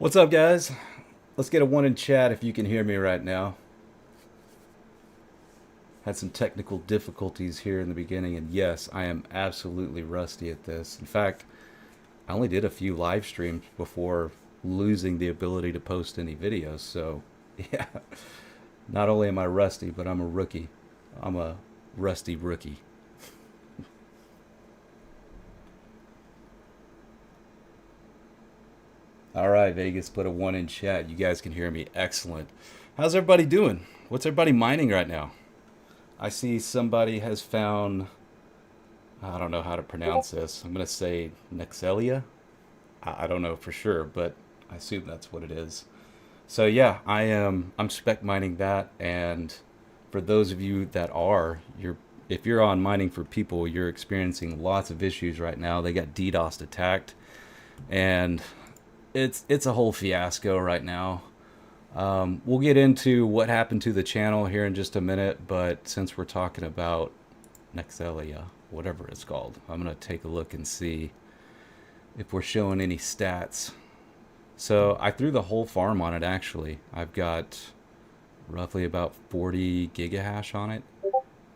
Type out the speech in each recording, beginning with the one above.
What's up, guys? Let's get a one in chat if you can hear me right now. Had some technical difficulties here in the beginning, and yes, I am absolutely rusty at this. In fact, I only did a few live streams before losing the ability to post any videos, so yeah, not only am I rusty, but I'm a rookie. I'm a rusty rookie. All right, Vegas, put a one in chat. You guys can hear me. Excellent. How's everybody doing? What's everybody mining right now? I see somebody has found, I don't know how to pronounce this. I'm going to say Nexelia. I don't know for sure, but I assume that's what it is. So yeah, I'm spec mining that, and for those of you that are, if you're on mining for people, you're experiencing lots of issues right now. They got DDoS attacked, and it's a whole fiasco right now. We'll get into what happened to the channel here in just a minute, but since we're talking about Nexelia, whatever it's called, I'm going to take a look and see if we're showing any stats. So I threw the whole farm on it, actually. I've got roughly about 40 gigahash on it.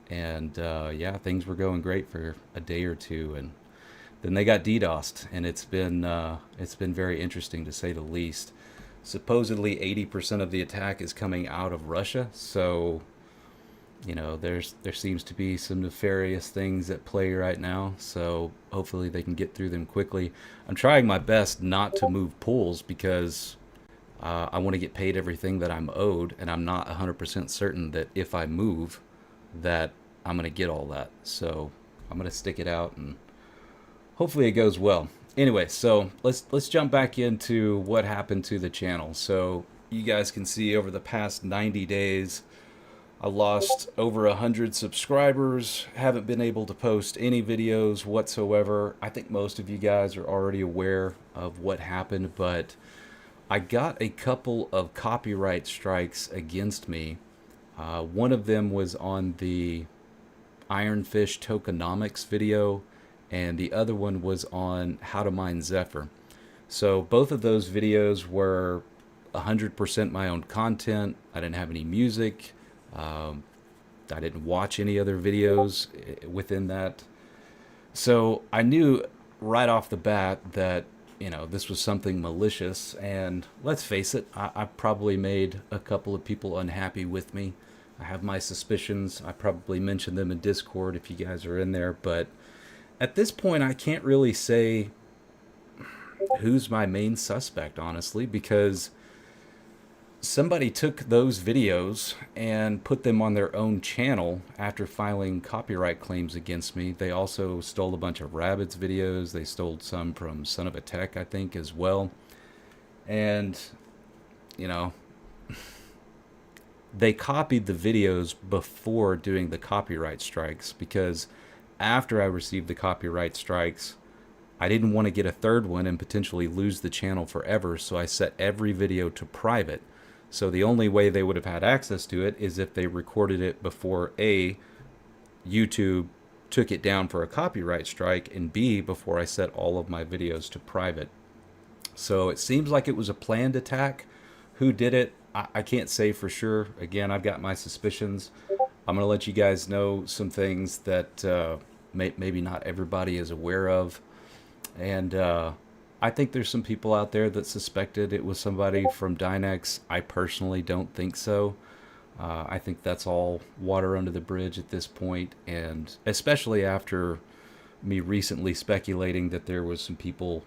And yeah, things were going great for a day or two. And then they got DDoSed, and it's been very interesting to say the least. Supposedly 80% of the attack is coming out of Russia, so there seems to be some nefarious things at play right now. So hopefully they can get through them quickly. I'm trying my best not to move pools because I want to get paid everything that I'm owed, and I'm not 100% certain that if I move, that I'm going to get all that. So I'm going to stick it out and hopefully it goes well. Anyway, so let's jump back into what happened to the channel. So you guys can see over the past 90 days, I lost over 100 subscribers, haven't been able to post any videos whatsoever. I think most of you guys are already aware of what happened, but I got a couple of copyright strikes against me. One of them was on the Ironfish tokenomics video, and the other one was on how to mine Zephyr. So both of those videos were 100% my own content. I didn't have any music. I didn't watch any other videos within that. So I knew right off the bat that, this was something malicious. And let's face it, I probably made a couple of people unhappy with me. I have my suspicions. I probably mentioned them in Discord if you guys are in there, but at this point, I can't really say who's my main suspect, honestly, because somebody took those videos and put them on their own channel after filing copyright claims against me. They also stole a bunch of Rabbids videos. They stole some from Son of a Tech, I think, as well. And, they copied the videos before doing the copyright strikes, because after I received the copyright strikes, I didn't want to get a third one and potentially lose the channel forever, so I set every video to private. So the only way they would have had access to it is if they recorded it before A, YouTube took it down for a copyright strike, and B, before I set all of my videos to private. So it seems like it was a planned attack. Who did it? I can't say for sure. Again, I've got my suspicions. I'm going to let you guys know some things that maybe not everybody is aware of. And I think there's some people out there that suspected it was somebody from Dynex. I personally don't think so. I think that's all water under the bridge at this point, and especially after me recently speculating that there was some people,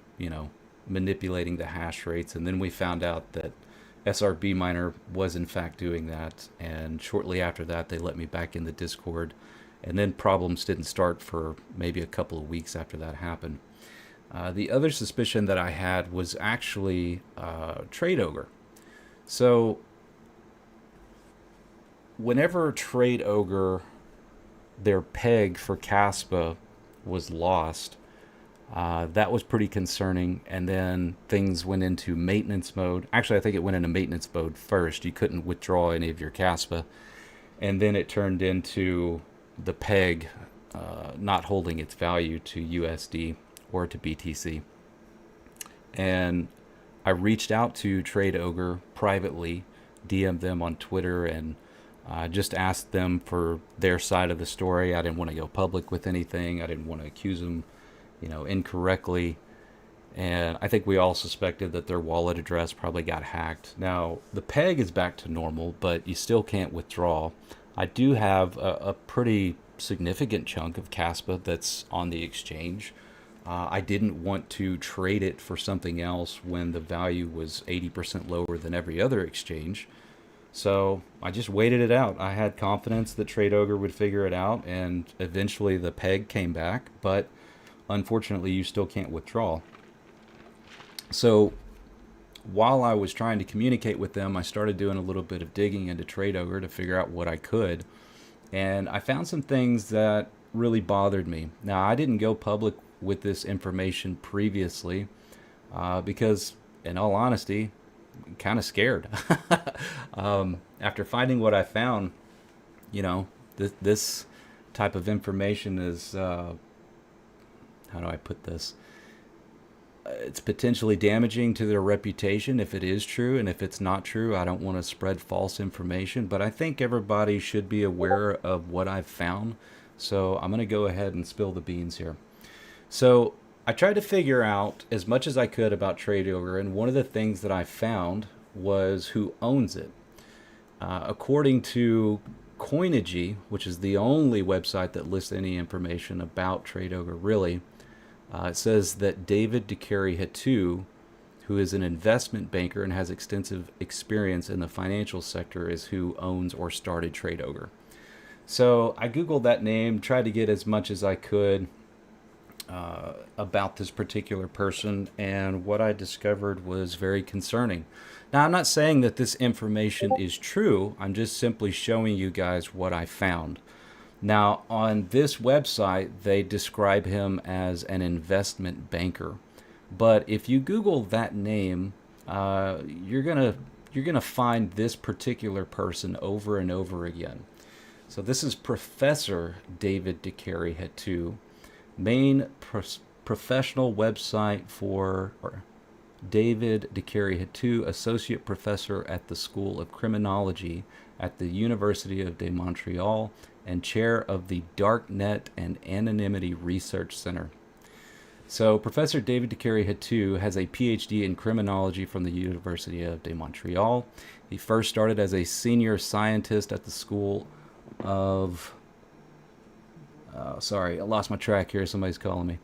manipulating the hash rates, and then we found out that SRB Miner was in fact doing that, and shortly after that they let me back in the Discord, and then problems didn't start for maybe a couple of weeks after that happened. The other suspicion that I had was actually Trade Ogre. So whenever Trade Ogre, their peg for Caspa was lost, that was pretty concerning, and then things went into maintenance mode. Actually, I think it went into maintenance mode first. You couldn't withdraw any of your Caspa, and then it turned into the peg not holding its value to USD or to BTC. And I reached out to Trade Ogre privately, DM'd them on Twitter, and just asked them for their side of the story. I didn't want to go public with anything. I didn't want to accuse them, incorrectly. And I think we all suspected that their wallet address probably got hacked. Now, the peg is back to normal, but you still can't withdraw. I do have a pretty significant chunk of Caspa that's on the exchange. I didn't want to trade it for something else when the value was 80% lower than every other exchange. So I just waited it out. I had confidence that Trade Ogre would figure it out, and eventually the peg came back, but unfortunately you still can't withdraw. So while I was trying to communicate with them, I started doing a little bit of digging into Trade Ogre to figure out what I could. And I found some things that really bothered me. Now, I didn't go public with this information previously because, in all honesty, I'm kind of scared. After finding what I found, this type of information is, how do I put this? It's potentially damaging to their reputation if it is true, and if it's not true, I don't want to spread false information, but I think everybody should be aware of what I've found. So I'm going to go ahead and spill the beans here. So I tried to figure out as much as I could about Trade Ogre, and one of the things that I found was who owns it. According to Coinigy, which is the only website that lists any information about Trade Ogre really, it says that David Dikari-Hatu, who is an investment banker and has extensive experience in the financial sector, is who owns or started Trade Ogre. So I Googled that name, tried to get as much as I could about this particular person, and what I discovered was very concerning. Now, I'm not saying that this information is true. I'm just simply showing you guys what I found. Now, on this website, they describe him as an investment banker. But if you Google that name, you're gonna find this particular person over and over again. So this is Professor David Dikari-Hatu, main professional website for David Dikari-Hatu, associate professor at the School of Criminology at the University of Montreal, and chair of the Darknet and Anonymity Research Center. So Professor David Dikari-Hatu has a PhD in criminology from the University of Montreal. He first started as a senior scientist at the School of... sorry, I lost my track here. Somebody's calling me.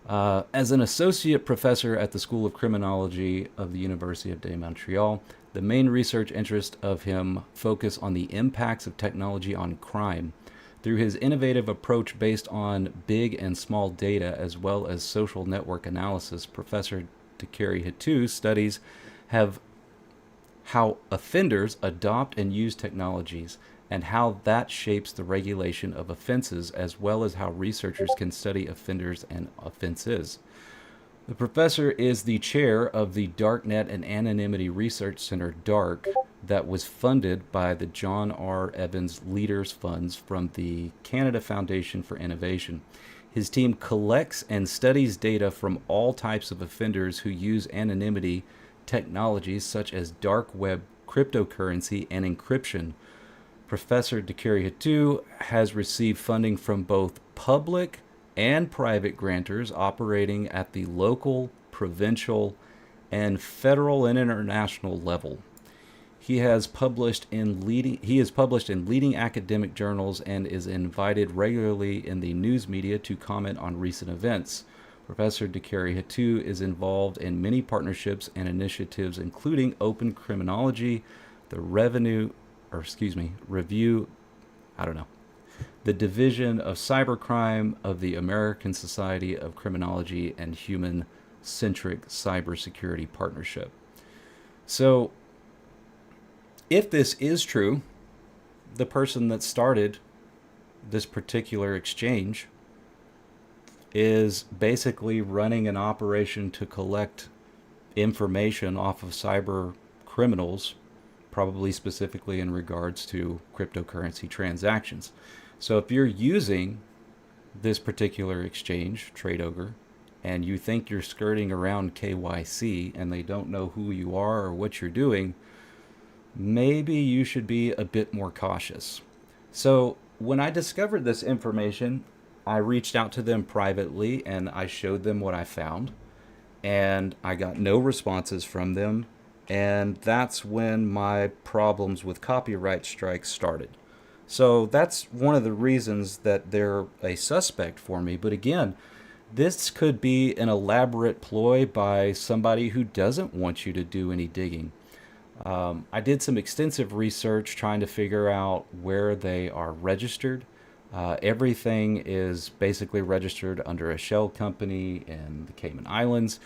As an associate professor at the School of Criminology of the University of Montreal, the main research interest of him focus on the impacts of technology on crime. Through his innovative approach based on big and small data as well as social network analysis, Professor Dikari-Hatu studies how offenders adopt and use technologies and how that shapes the regulation of offenses, as well as how researchers can study offenders and offenses. The professor is the chair of the Darknet and Anonymity Research Center, DARK, that was funded by the John R. Evans Leaders Funds from the Canada Foundation for Innovation. His team collects and studies data from all types of offenders who use anonymity technologies such as dark web, cryptocurrency, and encryption. Professor Dikari-Hatu has received funding from both public and private grantors operating at the local, provincial, and federal and international level. He has published in leading academic journals and is invited regularly in the news media to comment on recent events. Professor Dikari-Hatu is involved in many partnerships and initiatives, including Open Criminology, the the Division of Cybercrime of the American Society of Criminology, and Human-Centric Cybersecurity Partnership. So, if this is true, the person that started this particular exchange is basically running an operation to collect information off of cyber criminals, probably specifically in regards to cryptocurrency transactions. So if you're using this particular exchange, Trade Ogre, and you think you're skirting around KYC and they don't know who you are or what you're doing, maybe you should be a bit more cautious. So when I discovered this information, I reached out to them privately and I showed them what I found, and I got no responses from them. And that's when my problems with copyright strikes started. So that's one of the reasons that they're a suspect for me. But again, this could be an elaborate ploy by somebody who doesn't want you to do any digging. I did some extensive research trying to figure out where they are registered. Everything is basically registered under a shell company in the Cayman Islands.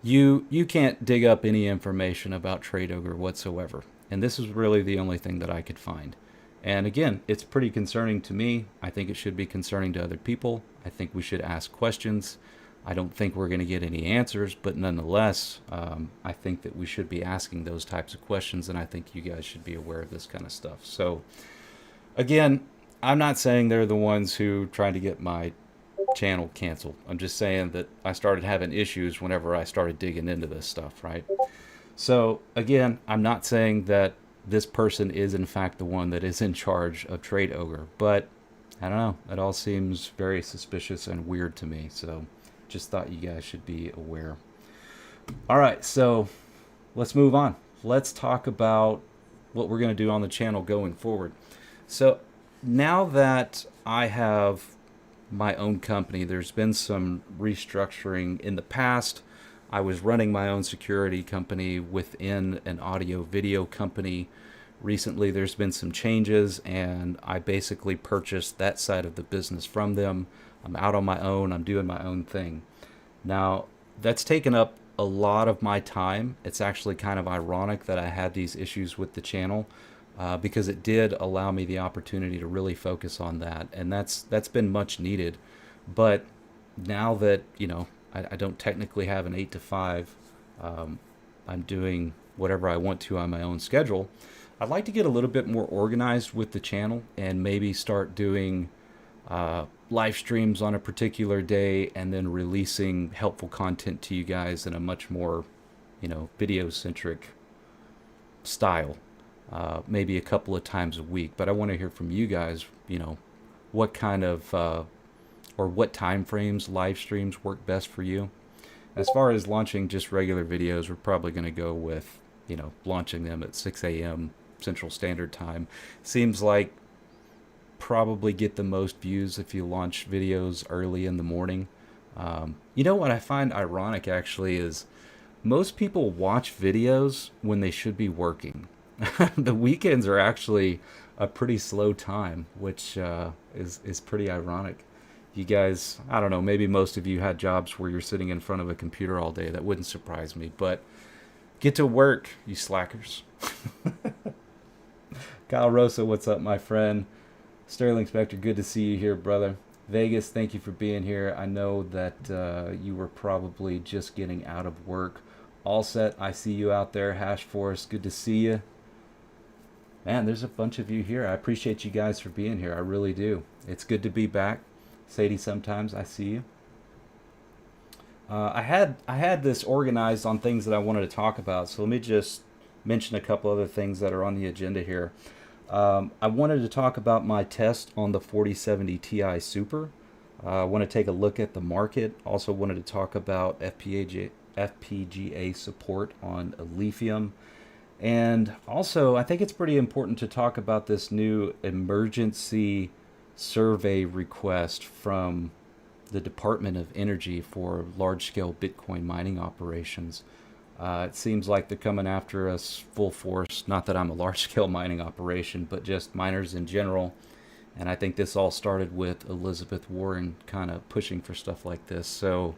You can't dig up any information about Trade Ogre whatsoever. And this is really the only thing that I could find. And again, it's pretty concerning to me. I think it should be concerning to other people. I think we should ask questions. I don't think we're going to get any answers, but nonetheless, I think that we should be asking those types of questions, and I think you guys should be aware of this kind of stuff. So, again, I'm not saying they're the ones who tried to get my channel canceled. I'm just saying that I started having issues whenever I started digging into this stuff, right? So, again, I'm not saying that this person is in fact the one that is in charge of Trade Ogre, but I don't know. It all seems very suspicious and weird to me, so just thought you guys should be aware. All right, so let's move on. Let's talk about what we're going to do on the channel going forward. So now that I have my own company, there's been some restructuring in the past. I was running my own security company within an audio video company. Recently there's been some changes, and I basically purchased that side of the business from them. I'm out on my own. I'm doing my own thing. Now, that's taken up a lot of my time. It's actually kind of ironic that I had these issues with the channel because it did allow me the opportunity to really focus on that, and that's been much needed. But now that, you know, I don't technically have an 8 to 5, I'm doing whatever I want to on my own schedule. I'd like to get a little bit more organized with the channel and maybe start doing live streams on a particular day and then releasing helpful content to you guys in a much more, you know, video-centric style. Maybe a couple of times a week. But I want to hear from you guys, you know, what kind of or what time frames live streams work best for you. As far as launching just regular videos, we're probably going to go with, you know, launching them at 6 a.m. Central Standard Time. Seems like probably get the most views if you launch videos early in the morning. You know what I find ironic actually is most people watch videos when they should be working. The weekends are actually a pretty slow time, which is pretty ironic. You guys, I don't know, maybe most of you had jobs where you're sitting in front of a computer all day. That wouldn't surprise me, but get to work, you slackers. Kyle Rosa, what's up, my friend? Sterling Spectre, good to see you here, brother. Vegas, thank you for being here. I know that you were probably just getting out of work. All set, I see you out there. Hash Force, good to see you. Man, there's a bunch of you here. I appreciate you guys for being here. I really do. It's good to be back. Sadie, sometimes I see you. I had this organized on things that I wanted to talk about, so let me just mention a couple other things that are on the agenda here. I wanted to talk about my test on the 4070 Ti Super. I want to take a look at the market. Also wanted to talk about FPGA support on lithium. And also, I think it's pretty important to talk about this new emergency survey request from the Department of Energy for large-scale Bitcoin mining operations. It seems like they're coming after us full force. Not that I'm a large-scale mining operation, but just miners in general. And I think this all started with Elizabeth Warren kind of pushing for stuff like this. So,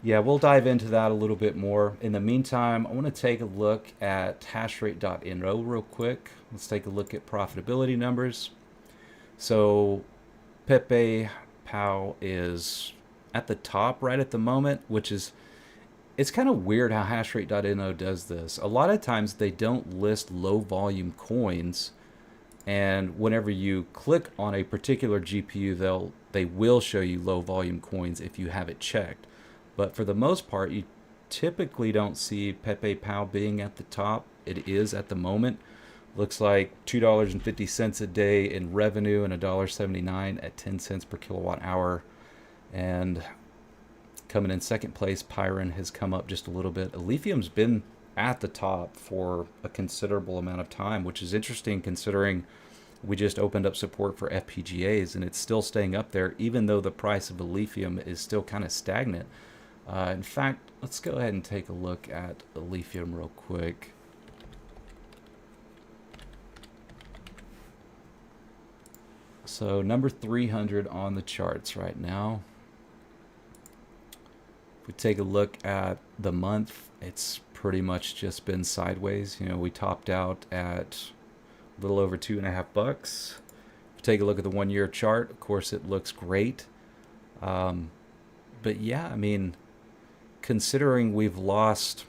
yeah, we'll dive into that a little bit more. In the meantime, I want to take a look at hashrate.no real quick. Let's take a look at profitability numbers. So, Pepe Pow is at the top right at the moment, which is... It's kind of weird how hashrate.no does this. A lot of times they don't list low volume coins, and whenever you click on a particular GPU, they will show you low volume coins if you have it checked. But for the most part, you typically don't see Pepe Pow being at the top. It is at the moment. Looks like $2.50 a day in revenue and $1.79 at 10 cents per kilowatt hour. And coming in second place, Pyron has come up just a little bit. Lithium's been at the top for a considerable amount of time, which is interesting considering we just opened up support for FPGAs and it's still staying up there, even though the price of lithium is still kind of stagnant. In fact, let's go ahead and take a look at lithium real quick. So number 300 on the charts right now. If we take a look at the month, it's pretty much just been sideways. You know, we topped out at a little over $2.50. If we take a look at the 1 year chart, of course it looks great. But yeah, I mean, considering we've lost,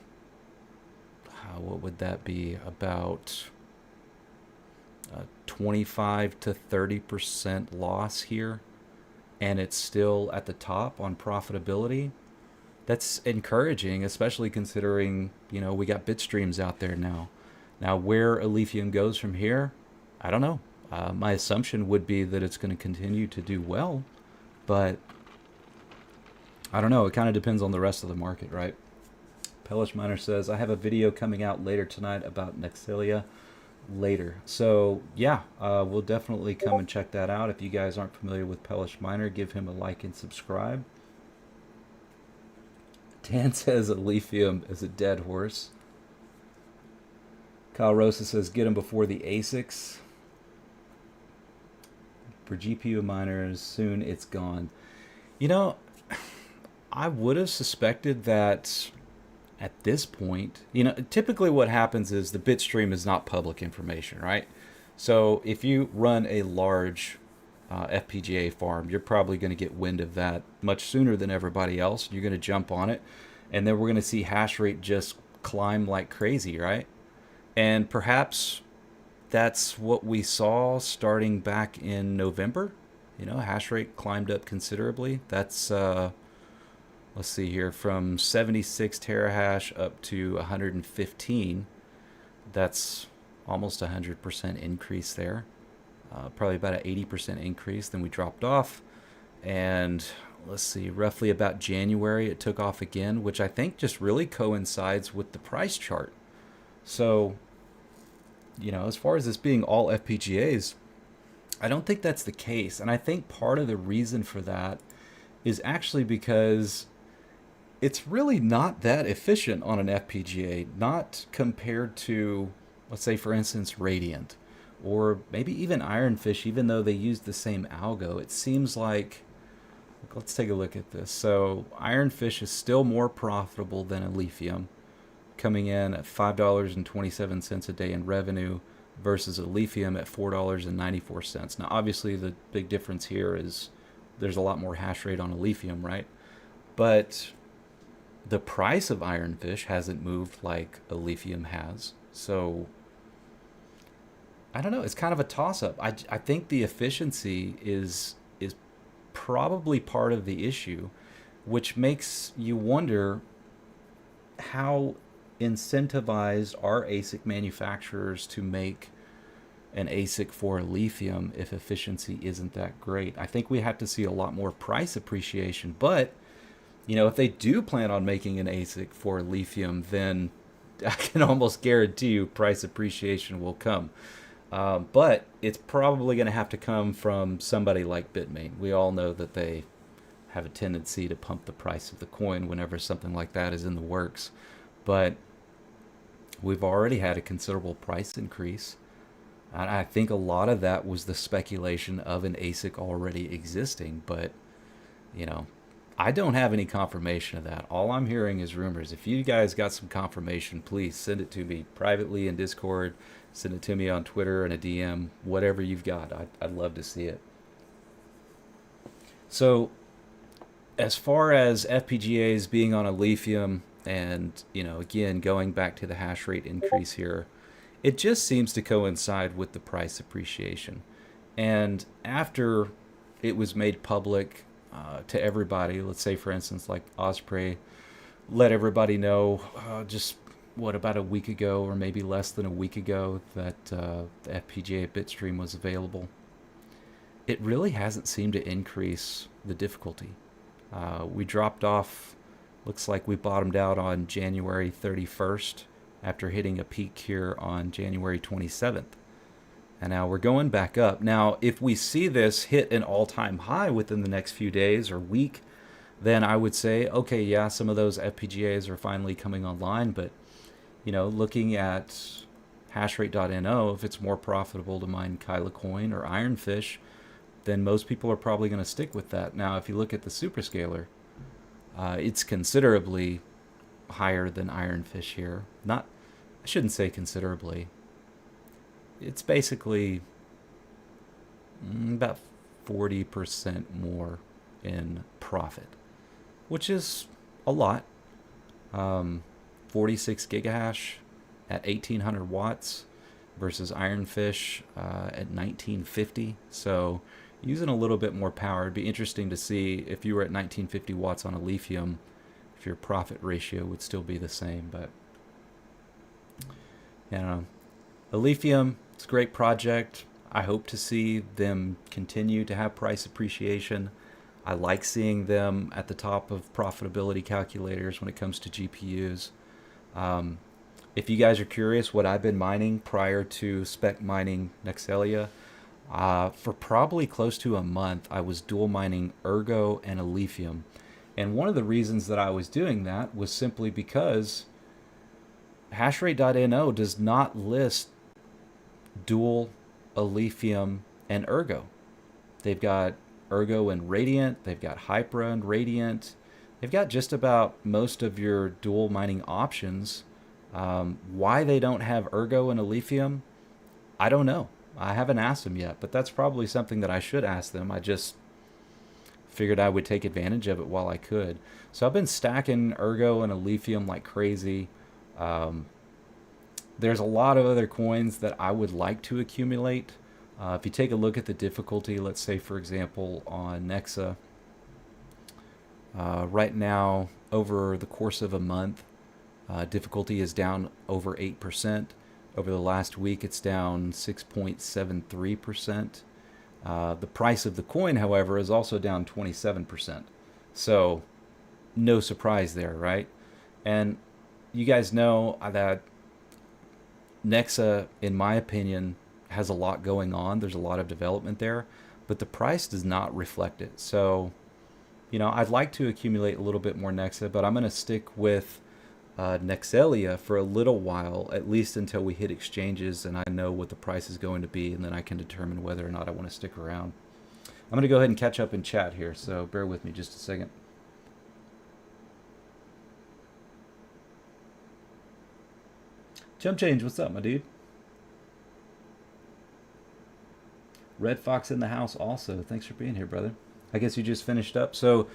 what would that be, about 25 to 30% loss here, and it's still at the top on profitability. That's encouraging, especially considering, you know, we got bit streams out there now. Now, where lithium goes from here, I don't know. My assumption would be that it's going to continue to do well, but I don't know. It kind of depends on the rest of the market, right? Pellish Miner says, I have a video coming out later tonight about Nexelia later. So yeah, we'll definitely come and check that out. If you guys aren't familiar with Pellish Miner, give him a like and subscribe. Dan says a lithium is a dead horse. Kyle Rosa says get him before the ASICs. For GPU miners, soon it's gone. You know, I would have suspected that at this point, you know, typically what happens is the bit stream is not public information, right? So if you run a large FPGA farm, you're probably going to get wind of that much sooner than everybody else. You're going to jump on it, and then we're going to see hash rate just climb like crazy, right? And perhaps that's what we saw starting back in November. You know, hash rate climbed up considerably. That's let's see here, from 76 terahash up to 115. That's almost 100% increase there. Probably about an 80% increase. Then we dropped off, and let's see, roughly about January it took off again, which I think just really coincides with the price chart. So, you know, as far as this being all FPGAs, I don't think that's the case. And I think part of the reason for that is actually because it's really not that efficient on an FPGA, not compared to, let's say, for instance, Radient, or maybe even Ironfish, even though they use the same algo. It seems like, let's take a look at this. So Ironfish is still more profitable than a lithium, coming in at $5.27 a day in revenue versus a lithium at $4.94. Now, obviously, the big difference here is there's a lot more hash rate on a lithium, right? But the price of Ironfish hasn't moved like a lithium has. So I don't know. It's kind of a toss-up. I think the efficiency is probably part of the issue, which makes you wonder how incentivized are ASIC manufacturers to make an ASIC for lithium if efficiency isn't that great. I think we have to see a lot more price appreciation, but you know, if they do plan on making an ASIC for lithium, then I can almost guarantee you price appreciation will come. But it's probably going to have to come from somebody like Bitmain. We all know that they have a tendency to pump the price of the coin whenever something like that is in the works. But we've already had a considerable price increase. And I think a lot of that was the speculation of an ASIC already existing. But, you know, I don't have any confirmation of that. All I'm hearing is rumors. If you guys got some confirmation, please send it to me privately in Discord. Send it to me on Twitter and a DM. Whatever you've got, I'd love to see it. So as far as FPGAs being on a lithium and, you know, again, going back to the hash rate increase here, it just seems to coincide with the price appreciation. And after it was made public, to everybody. Let's say, for instance, like Osprey let everybody know just what, about a week ago or maybe less than a week ago that the FPGA Bitstream was available. It really hasn't seemed to increase the difficulty. We dropped off, looks like we bottomed out on January 31st after hitting a peak here on January 27th. And now we're going back up. Now, if we see this hit an all-time high within the next few days or week, then I would say, okay, yeah, some of those FPGAs are finally coming online. But, looking at hashrate.no, if it's more profitable to mine Kylecoin or Ironfish, then most people are probably going to stick with that. Now, if you look at the superscaler, it's considerably higher than Ironfish here. I shouldn't say considerably. It's basically about 40% more in profit, which is a lot. 46 gigahash at 1800 watts versus Ironfish at 1950. So using a little bit more power. It'd be interesting to see if you were at 1950 watts on a lithium, if your profit ratio would still be the same. But the lithium, it's a great project. I hope to see them continue to have price appreciation. I like seeing them at the top of profitability calculators when it comes to GPUs. If you guys are curious what I've been mining prior to spec mining Nexelia, for probably close to a month, I was dual mining Ergo and a lithium. And one of the reasons that I was doing that was simply because hashrate.no does not list dual, Alephium, and Ergo. They've got Ergo and Radiant, they've got Hypera and Radiant, they've got just about most of your dual mining options. Why they don't have Ergo and Alephium, I don't know. I haven't asked them yet, but that's probably something that I should ask them. I just figured I would take advantage of it while I could. So I've been stacking Ergo and Alephium like crazy. There's a lot of other coins that I would like to accumulate. If you take a look at the difficulty, let's say, for example, on Nexa, right now, over the course of a month, difficulty is down over 8%. Over the last week, it's down 6.73%. The price of the coin, however, is also down 27%. So, no surprise there, right? And you guys know that Nexa, in my opinion, has a lot going on. There's a lot of development there, but the price does not reflect it. So, I'd like to accumulate a little bit more Nexa, but I'm going to stick with Nexelia for a little while, at least until we hit exchanges and I know what the price is going to be, and then I can determine whether or not I want to stick around. I'm going to go ahead and catch up in chat here, so bear with me just a second. Jump Change, what's up, my dude? Red Fox in the house also. Thanks for being here, brother. I guess you just finished up. So,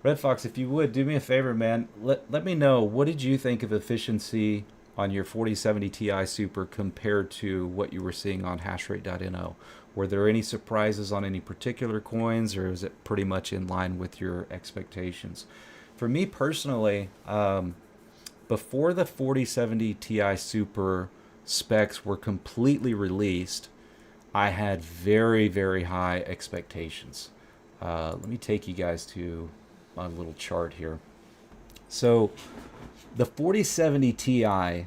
Red Fox, if you would, do me a favor, man. Let me know, what did you think of efficiency on your 4070 Ti Super compared to what you were seeing on hashrate.no? Were there any surprises on any particular coins, or is it pretty much in line with your expectations? For me personally, before the 4070 Ti Super specs were completely released, I had very, very high expectations. Let me take you guys to my little chart here. So the 4070 Ti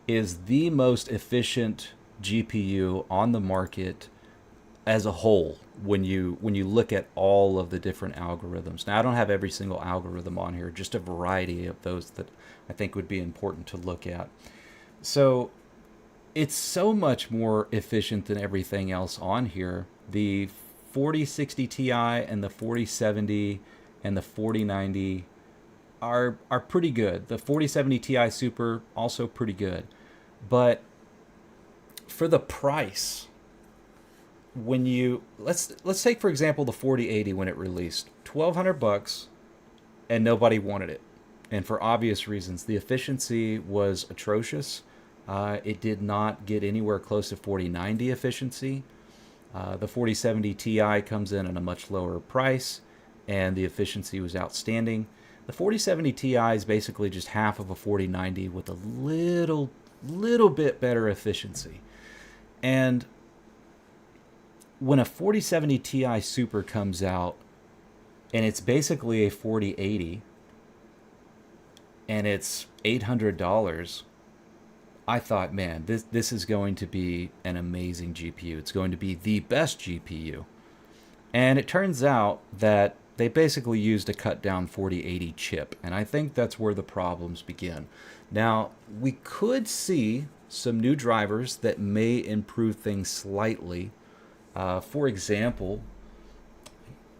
is the most efficient GPU on the market as a whole when you look at all of the different algorithms. Now, I don't have every single algorithm on here, just a variety of those that I think would be important to look at. So it's so much more efficient than everything else on here. The 4060 Ti and the 4070 and the 4090 are pretty good. The 4070 Ti Super also pretty good. But for the price, when you let's take for example the 4080 when it released, $1,200 and nobody wanted it. And for obvious reasons, the efficiency was atrocious. It did not get anywhere close to 4090 efficiency. The 4070 Ti comes in at a much lower price, and the efficiency was outstanding. The 4070 Ti is basically just half of a 4090 with a little bit better efficiency. And when a 4070 Ti Super comes out, and it's basically a 4080, and it's $800, I thought, man, this is going to be an amazing GPU. It's going to be the best GPU. And it turns out that they basically used a cut down 4080 chip, and I think that's where the problems begin. Now, we could see some new drivers that may improve things slightly. For example,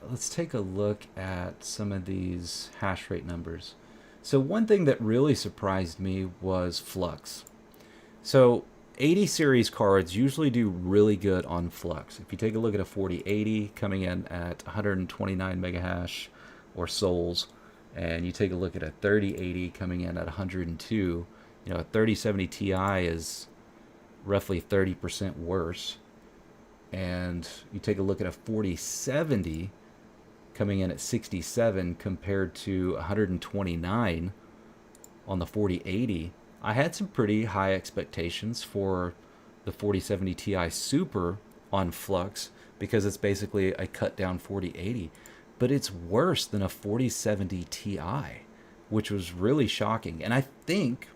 let's take a look at some of these hash rate numbers. So one thing that really surprised me was flux. So 80 series cards usually do really good on flux. If you take a look at a 4080 coming in at 129 megahash or souls, and you take a look at a 3080 coming in at 102, you know, a 3070 Ti is roughly 30% worse. And you take a look at a 4070 coming in at 67 compared to 129 on the 4080. I had some pretty high expectations for the 4070 Ti Super on flux because it's basically a cut down 4080, but it's worse than a 4070 Ti, which was really shocking. And I think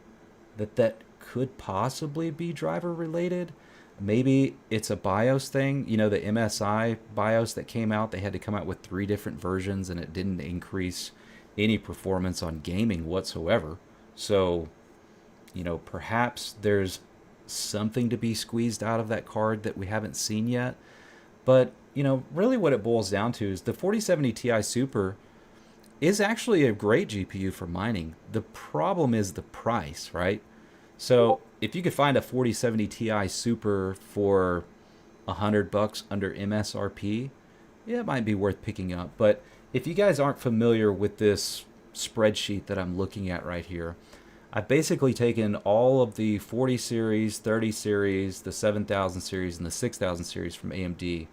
that could possibly be driver related. Maybe it's a BIOS thing. You know, the MSI BIOS that came out, they had to come out with 3 different versions, and it didn't increase any performance on gaming whatsoever. So, you know, perhaps there's something to be squeezed out of that card that we haven't seen yet. But, you know, really what it boils down to is the 4070 Ti Super is actually a great GPU for mining. The problem is the price, right? So if you could find a 4070 Ti Super for $100 under MSRP, yeah, it might be worth picking up. But if you guys aren't familiar with this spreadsheet that I'm looking at right here, I've basically taken all of the 40 series, 30 series, the 7000 series, and the 6000 series from AMD,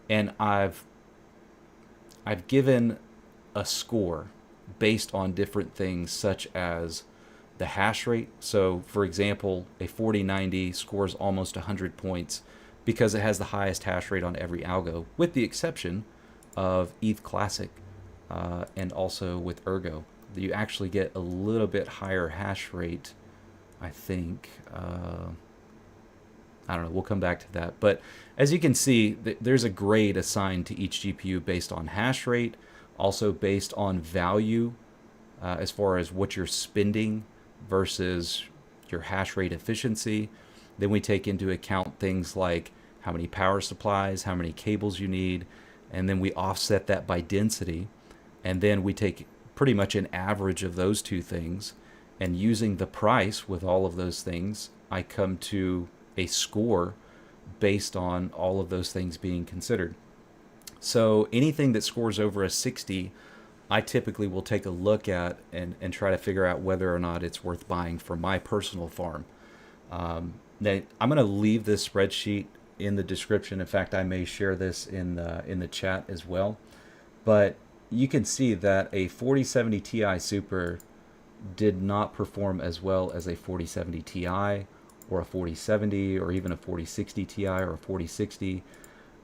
and I've given a score based on different things such as the hash rate. So, for example, a 4090 scores almost 100 points because it has the highest hash rate on every algo, with the exception of ETH Classic and also with Ergo. You actually get a little bit higher hash rate, I think. I don't know, we'll come back to that. But as you can see, there's a grade assigned to each GPU based on hash rate, also based on value as far as what you're spending versus your hash rate efficiency. Then we take into account things like how many power supplies, how many cables you need, and then we offset that by density. And then we take pretty much an average of those two things, and using the price with all of those things, I come to a score based on all of those things being considered. So anything that scores over a 60, I typically will take a look at and try to figure out whether or not it's worth buying for my personal farm. Now, I'm going to leave this spreadsheet in the description. In fact, I may share this in the chat as well. But you can see that a 4070 Ti Super did not perform as well as a 4070 Ti or a 4070 or even a 4060 Ti or a 4060.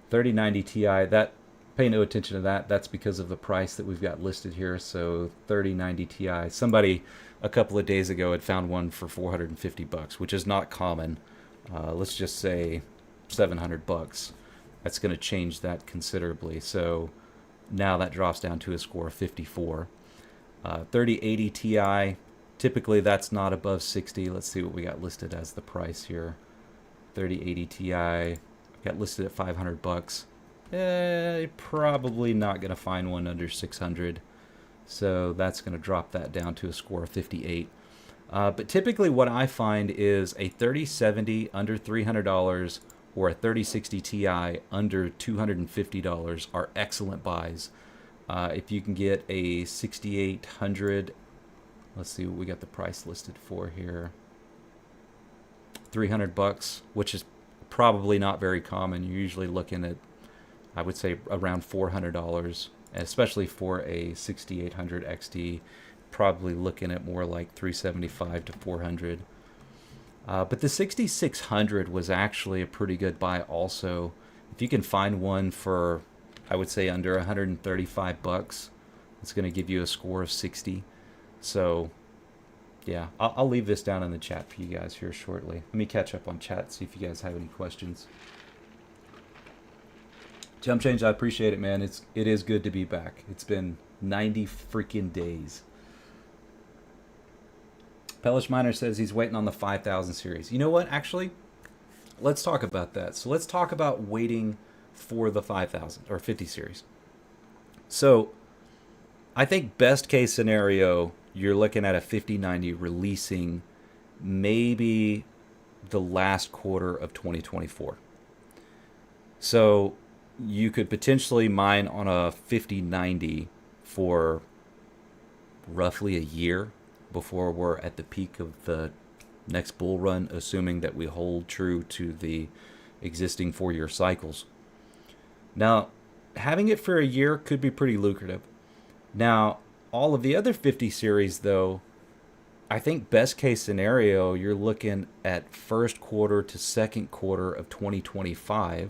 3090 Ti, that pay no attention to that. That's because of the price that we've got listed here. So 3090 Ti, somebody a couple of days ago had found one for $450, which is not common. Let's just say $700. That's going to change that considerably. So now that drops down to a score of 54. 3080 Ti, typically that's not above 60. Let's see what we got listed as the price here. 3080 Ti got listed at $500. Probably not going to find one under 600. So that's going to drop that down to a score of 58. But typically what I find is a 3070 under $300 or a 3060 Ti under $250 are excellent buys. If you can get a 6800, let's see what we got the price listed for here. $300, which is probably not very common. You're usually looking at, I would say, around $400. especially for a 6800 XT, probably looking at more like 375 to 400. But the 6600 was actually a pretty good buy also. If you can find one for, I would say, under 135 bucks, it's going to give you a score of 60. So yeah, I'll leave this down in the chat for you guys here shortly. Let me catch up on chat, see if you guys have any questions. Jump Change, I appreciate it, man. It is good to be back. It's been 90 freaking days. Pellish Miner says he's waiting on the 5000 series. You know what? Actually, let's talk about that. So let's talk about waiting for the 5000 or 50 series. So I think best case scenario, you're looking at a 5090 releasing maybe the last quarter of 2024. So you could potentially mine on a 5090 for roughly a year before we're at the peak of the next bull run, assuming that we hold true to the existing 4-year cycles. Now, having it for a year could be pretty lucrative. Now, all of the other 50 series, though, I think best case scenario, you're looking at first quarter to second quarter of 2025,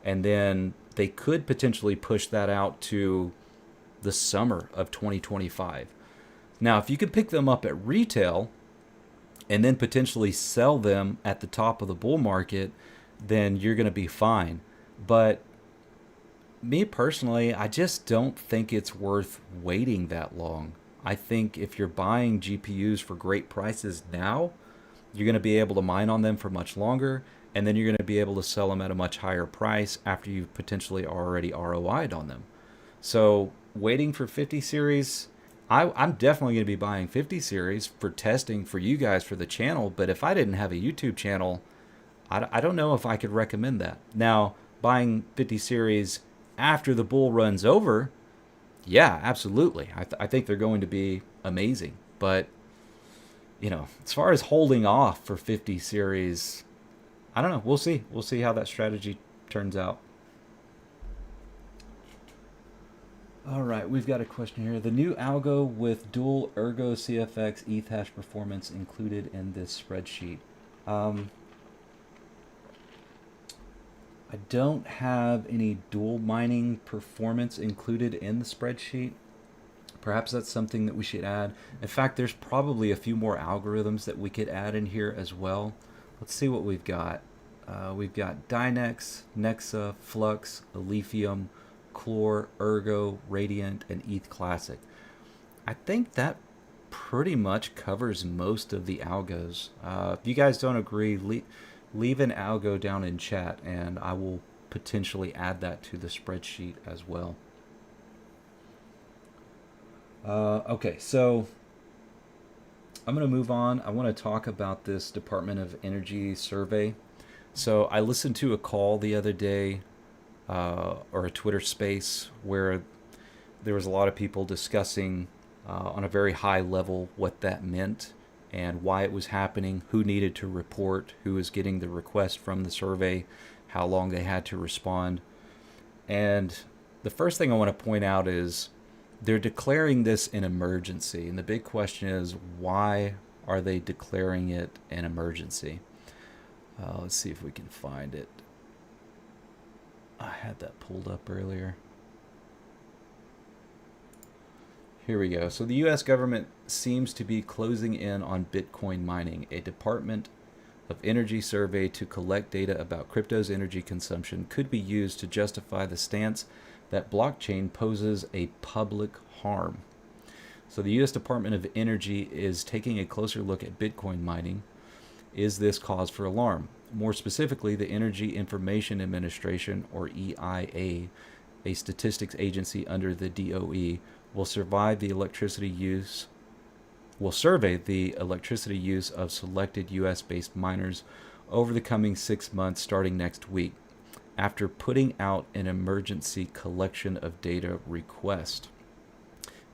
and then they could potentially push that out to the summer of 2025. Now, if you could pick them up at retail and then potentially sell them at the top of the bull market, then you're going to be fine. But me personally, I just don't think it's worth waiting that long. I think if you're buying GPUs for great prices now, you're going to be able to mine on them for much longer, and then you're going to be able to sell them at a much higher price after you've potentially already ROI'd on them. So waiting for 50 series, I'm definitely going to be buying 50 series for testing for you guys for the channel, but if I didn't have a YouTube channel, I don't know if I could recommend that. Now, buying 50 series after the bull run's over, yeah, absolutely. I think they're going to be amazing. But, you know, as far as holding off for 50 series, I don't know. We'll see. We'll see how that strategy turns out. All right, we've got a question here. The new algo with dual Ergo CFX ETH hash performance included in this spreadsheet. I don't have any dual mining performance included in the spreadsheet. Perhaps that's something that we should add. In fact, there's probably a few more algorithms that we could add in here as well. Let's see what we've got. We've got Dynex, Nexa, Flux, Alephium, Chlor, Ergo, Radiant, and ETH Classic. I think that pretty much covers most of the algos. If you guys don't agree, leave an algo down in chat, and I will potentially add that to the spreadsheet as well. Okay, so I'm going to move on. I want to talk about this Department of Energy survey. So I listened to a call the other day, or a Twitter space, where there was a lot of people discussing on a very high level what that meant and why it was happening, who needed to report, who was getting the request from the survey, how long they had to respond. And the first thing I want to point out is they're declaring this an emergency. And the big question is, why are they declaring it an emergency? Let's see if we can find it. I had that pulled up earlier. Here we go. So the U.S. government seems to be closing in on Bitcoin mining. A Department of Energy survey to collect data about crypto's energy consumption could be used to justify the stance that blockchain poses a public harm. So the U.S. Department of Energy is taking a closer look at Bitcoin mining. Is this cause for alarm? More specifically, the Energy Information Administration, or EIA, a statistics agency under the DOE, will survey the electricity use of selected U.S.-based miners over the coming 6 months starting next week, after putting out an emergency collection of data request.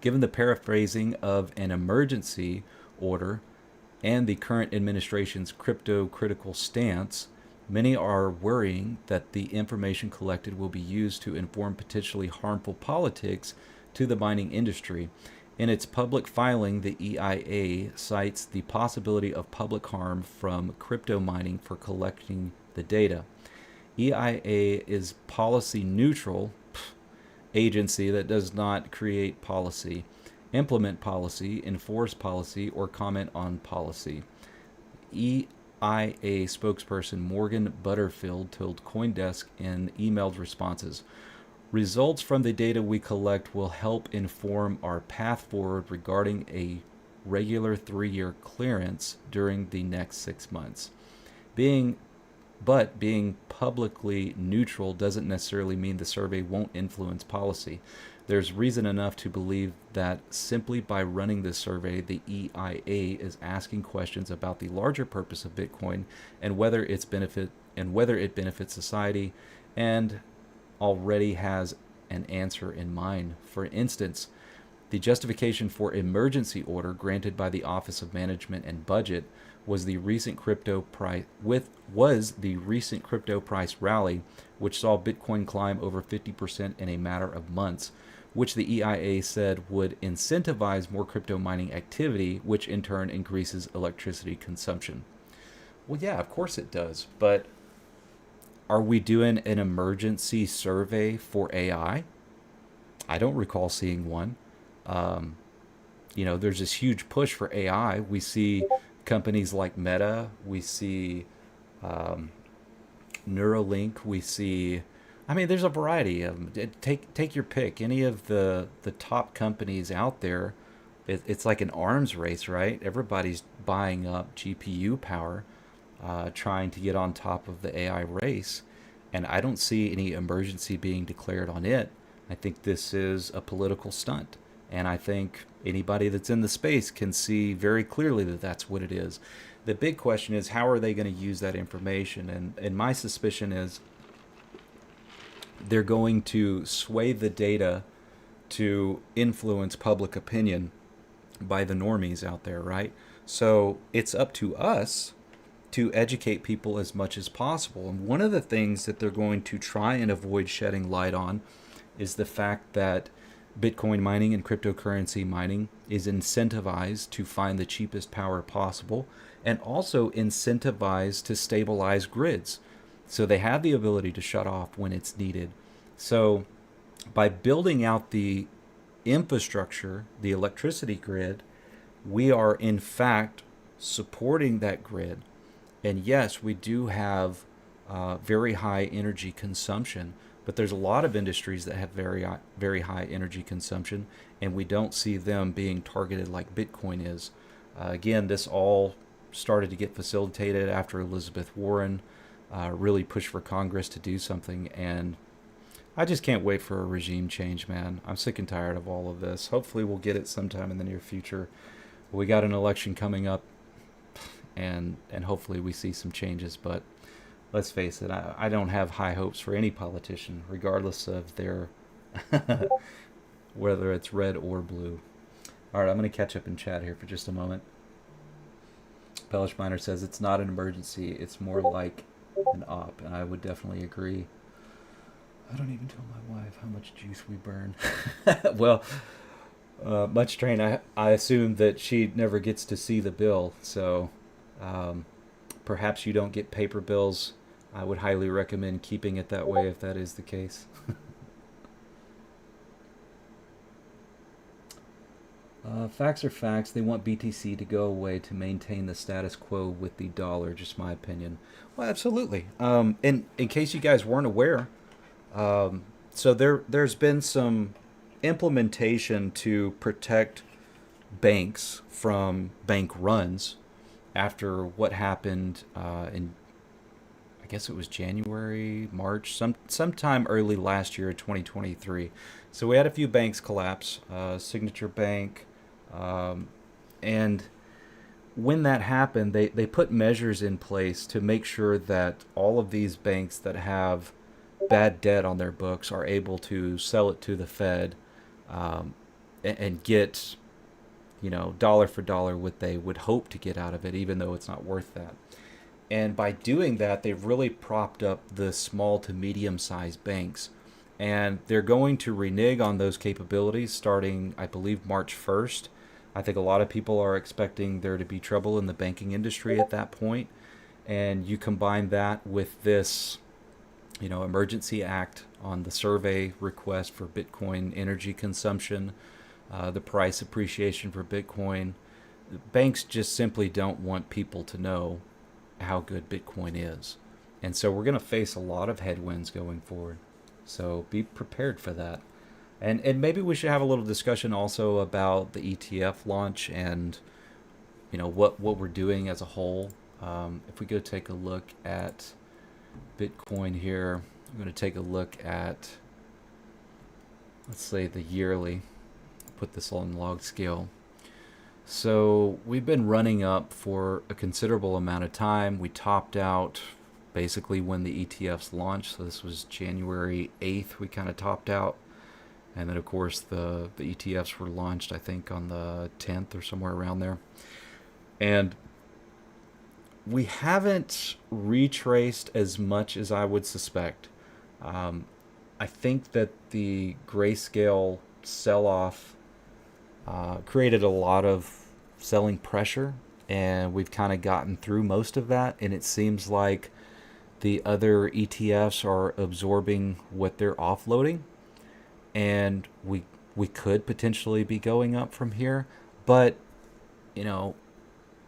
Given the paraphrasing of an emergency order and the current administration's crypto-critical stance, Many are worrying that the information collected will be used to inform potentially harmful politics to the mining industry. In its public filing, the EIA cites the possibility of public harm from crypto mining for collecting the data. EIA is policy neutral agency that does not create policy, implement policy, enforce policy, or comment on policy. EIA spokesperson Morgan Butterfield told CoinDesk in emailed responses, results from the data we collect will help inform our path forward regarding a regular 3-year clearance during the next 6 months. Being publicly neutral doesn't necessarily mean the survey won't influence policy. There's reason enough to believe that simply by running this survey, the EIA is asking questions about the larger purpose of Bitcoin and whether it benefits society, and already has an answer in mind. For instance, the justification for emergency order granted by the Office of Management and Budget was the recent crypto price rally, which saw Bitcoin climb over 50% in a matter of months, which the EIA said would incentivize more crypto mining activity, which in turn increases electricity consumption. Well, yeah, of course it does, but are we doing an emergency survey for AI? I don't recall seeing one. There's this huge push for AI. We see companies like Meta, we see Neuralink, we see, there's a variety of them. Take your pick. Any of the top companies out there, it's like an arms race, right? Everybody's buying up GPU power, trying to get on top of the AI race. And I don't see any emergency being declared on it. I think this is a political stunt. And I think anybody that's in the space can see very clearly that that's what it is. The big question is, how are they going to use that information? And my suspicion is they're going to sway the data to influence public opinion by the normies out there, right? So it's up to us to educate people as much as possible. And one of the things that they're going to try and avoid shedding light on is the fact that Bitcoin mining and cryptocurrency mining is incentivized to find the cheapest power possible, and also incentivized to stabilize grids. So they have the ability to shut off when it's needed. So by building out the infrastructure, the electricity grid, we are in fact supporting that grid. And yes, we do have very high energy consumption, but there's a lot of industries that have very high energy consumption, and we don't see them being targeted like Bitcoin is. Again, this all started to get facilitated after Elizabeth Warren really pushed for Congress to do something, and I just can't wait for a regime change, man. I'm sick and tired of all of this. Hopefully we'll get it sometime in the near future. We got an election coming up, and hopefully we see some changes, but let's face it, I don't have high hopes for any politician, regardless of their whether it's red or blue. All right, I'm going to catch up in chat here for just a moment. Pellish Miner says it's not an emergency, it's more like an op, and I would definitely agree. I don't even tell my wife how much juice we burn. Well, Much Train, I assume that she never gets to see the bill, so perhaps you don't get paper bills. I would highly recommend keeping it that way if that is the case. Facts are facts. They want BTC to go away to maintain the status quo with the dollar, just my opinion. Well, absolutely. In case you guys weren't aware, so there's been some implementation to protect banks from bank runs after what happened in, I guess it was January, March, sometime early last year, 2023. So we had a few banks collapse, Signature Bank, and when that happened, they put measures in place to make sure that all of these banks that have bad debt on their books are able to sell it to the Fed and get, dollar for dollar what they would hope to get out of it, even though it's not worth that. And by doing that, they've really propped up the small to medium sized banks. And they're going to renege on those capabilities starting, I believe, March 1st. I think a lot of people are expecting there to be trouble in the banking industry at that point. And you combine that with this, emergency act on the survey request for Bitcoin energy consumption, the price appreciation for Bitcoin. Banks just simply don't want people to know how good Bitcoin is. And so we're going to face a lot of headwinds going forward. So be prepared for that. And maybe we should have a little discussion also about the ETF launch and what we're doing as a whole. If we go take a look at Bitcoin here, I'm going to take a look at, let's say, the yearly. Put this on log scale. So we've been running up for a considerable amount of time. We topped out basically when the ETFs launched. So this was January 8th. We kind of topped out. And then, of course, the ETFs were launched, I think, on the 10th or somewhere around there. And we haven't retraced as much as I would suspect. I think that the grayscale sell-off created a lot of selling pressure, and we've kind of gotten through most of that. And it seems like the other ETFs are absorbing what they're offloading, and we could potentially be going up from here. But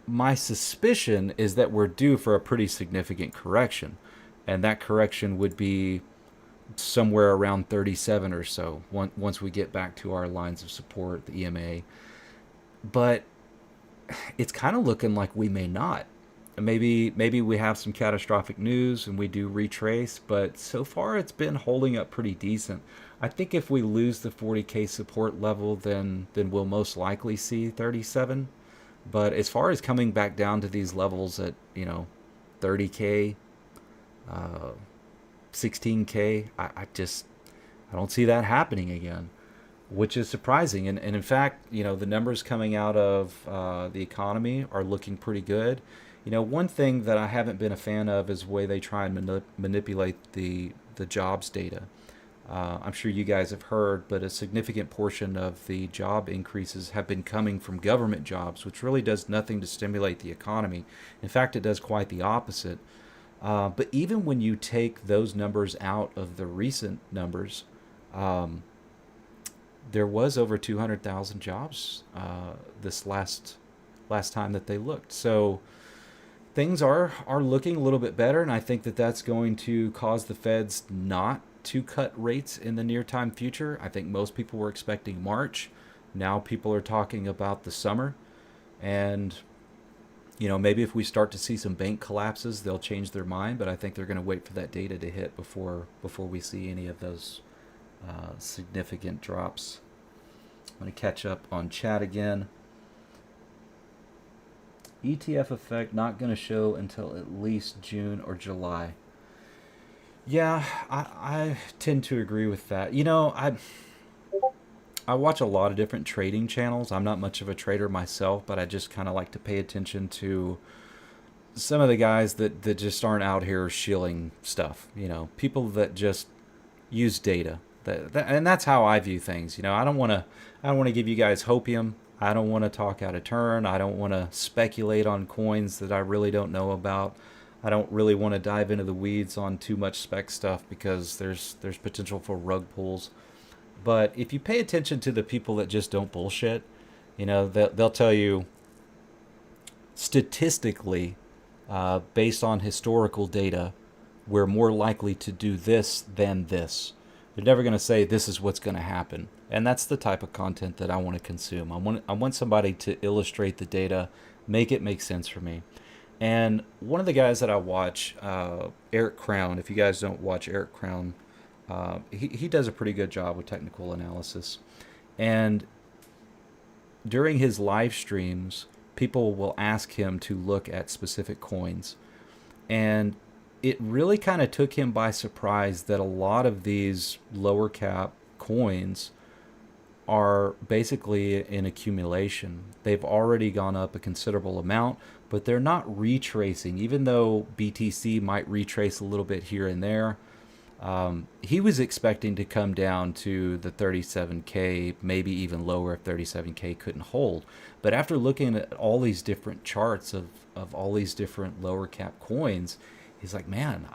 my suspicion is that we're due for a pretty significant correction, and that correction would be somewhere around 37 or so once we get back to our lines of support, the EMA. But it's kind of looking like we may not. Maybe we have some catastrophic news and we do retrace, but so far it's been holding up pretty decent. I think if we lose the 40K support level, then we'll most likely see 37. But as far as coming back down to these levels at 30K, 16K, I don't see that happening again, which is surprising. And in fact, the numbers coming out of the economy are looking pretty good. One thing that I haven't been a fan of is the way they try and manipulate the jobs data. I'm sure you guys have heard, but a significant portion of the job increases have been coming from government jobs, which really does nothing to stimulate the economy. In fact, it does quite the opposite. But even when you take those numbers out of the recent numbers, there was over 200,000 jobs this last time that they looked. So things are looking a little bit better, and I think that that's going to cause the Feds not to cut rates in the near-time future. I think most people were expecting March. Now people are talking about the summer, and maybe if we start to see some bank collapses, they'll change their mind, but I think they're going to wait for that data to hit before we see any of those significant drops. I'm going to catch up on chat again. ETF effect not going to show until at least June or July. Yeah, I tend to agree with that. I watch a lot of different trading channels. I'm not much of a trader myself, but I just kind of like to pay attention to some of the guys that just aren't out here shilling stuff. People that just use data. And that's how I view things. I don't want to give you guys hopium. I don't want to talk out of turn. I don't want to speculate on coins that I really don't know about. I don't really want to dive into the weeds on too much spec stuff because there's potential for rug pulls. But if you pay attention to the people that just don't bullshit, they'll tell you statistically, based on historical data, we're more likely to do this than this. They're never going to say this is what's going to happen. And that's the type of content that I want to consume. I want somebody to illustrate the data, make it make sense for me. And one of the guys that I watch, Eric Crown, if you guys don't watch Eric Crown, he does a pretty good job with technical analysis. And during his live streams, people will ask him to look at specific coins. And it really kind of took him by surprise that a lot of these lower cap coins are basically in accumulation. They've already gone up a considerable amount, but they're not retracing, even though BTC might retrace a little bit here and there. He was expecting to come down to the 37K, maybe even lower if 37K couldn't hold. But after looking at all these different charts of all these different lower cap coins, he's like, man,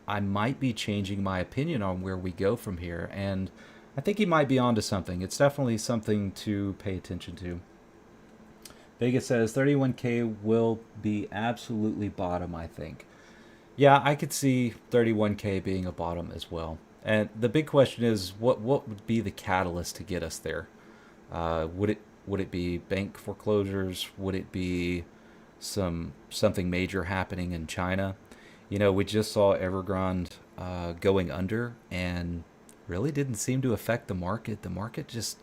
I might be changing my opinion on where we go from here. And I think he might be onto something. It's definitely something to pay attention to. Vegas says 31K will be absolutely bottom, I think. Yeah, I could see 31K being a bottom as well. And the big question is, what would be the catalyst to get us there? Would it be bank foreclosures? Would it be something major happening in China? You know, we just saw Evergrande going under, and really didn't seem to affect the market. The market just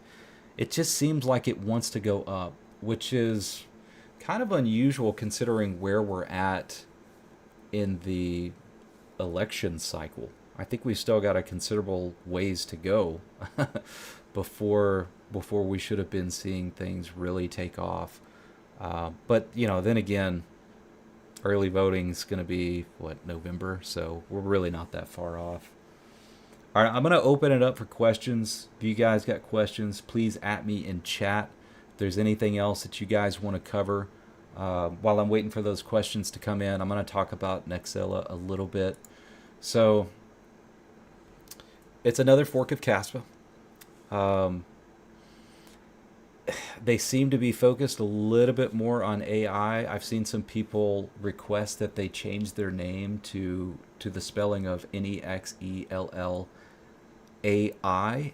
seems like it wants to go up, which is kind of unusual considering where we're at in the election cycle. I think we've still got a considerable ways to go before we should have been seeing things really take off. But you know, then again, early voting is going to be November, so we're really not that far off. All right, I'm going to open it up for questions. If you guys got questions, please at me in chat. If there's anything else that you guys want to cover, while I'm waiting for those questions to come in, I'm going to talk about Nexelia a little bit. So it's another fork of Caspa. They seem to be focused a little bit more on AI. I've seen some people request that they change their name to the spelling of Nexellia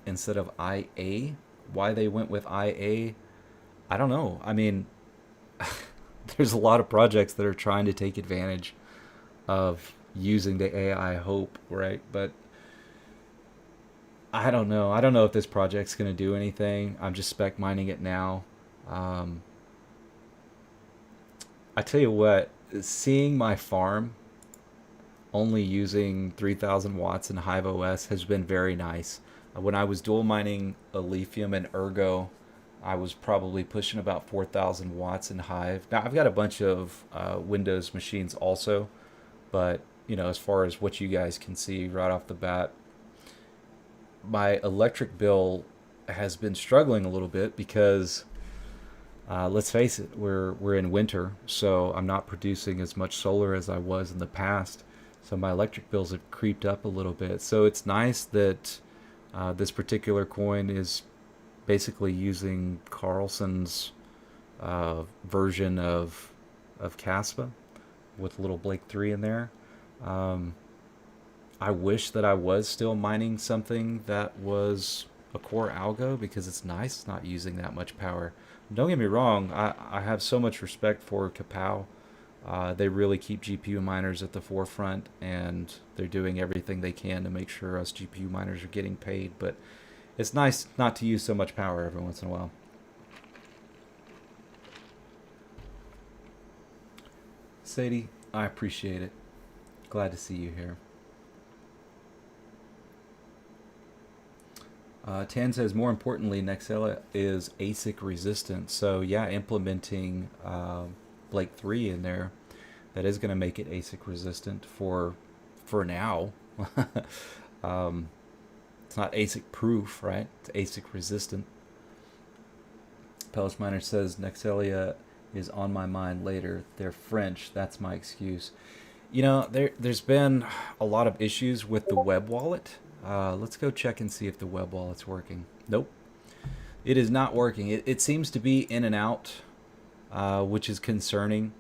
instead of IA. Why they went with IA, I don't know. I mean, there's a lot of projects that are trying to take advantage of using the AI hope, right? But I don't know. I don't know if this project's going to do anything. I'm just spec mining it now. I tell you what, seeing my farm only using 3,000 watts in Hive OS has been very nice. When I was dual mining Alephium and Ergo, I was probably pushing about 4,000 watts in Hive. Now, I've got a bunch of Windows machines also, but you know, as far as what you guys can see right off the bat, my electric bill has been struggling a little bit because let's face it, we're in winter, so I'm not producing as much solar as I was in the past. So my electric bills have creeped up a little bit. So it's nice that this particular coin is basically using Carlson's version of Caspa with a little Blake 3 in there. I wish that I was still mining something that was a core algo because it's nice not using that much power. Don't get me wrong, I have so much respect for Kapow. They really keep GPU miners at the forefront, and they're doing everything they can to make sure us GPU miners are getting paid, but it's nice not to use so much power every once in a while. Sadie, I appreciate it. Glad to see you here. Tan says, more importantly, Nexelia is ASIC resistant. So yeah, implementing Blake 3 in there, that is going to make it ASIC resistant for now. It's not ASIC proof, right? It's ASIC resistant. Pelish Miner says, Nexelia is on my mind later. They're French. That's my excuse. You know, there's been a lot of issues with the web wallet. Let's go check and see if the web wallet's working. Nope. It is not working. It seems to be in and out, which is concerning.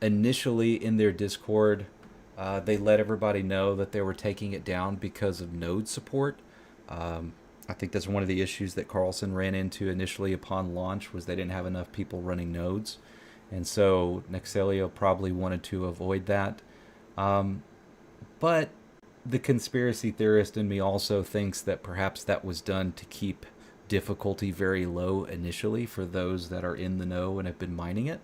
Initially in their Discord, they let everybody know that they were taking it down because of node support. I think that's one of the issues that Carlson ran into initially upon launch, was they didn't have enough people running nodes. And so Nexelia probably wanted to avoid that. But the conspiracy theorist in me also thinks that perhaps that was done to keep difficulty very low initially for those that are in the know and have been mining it.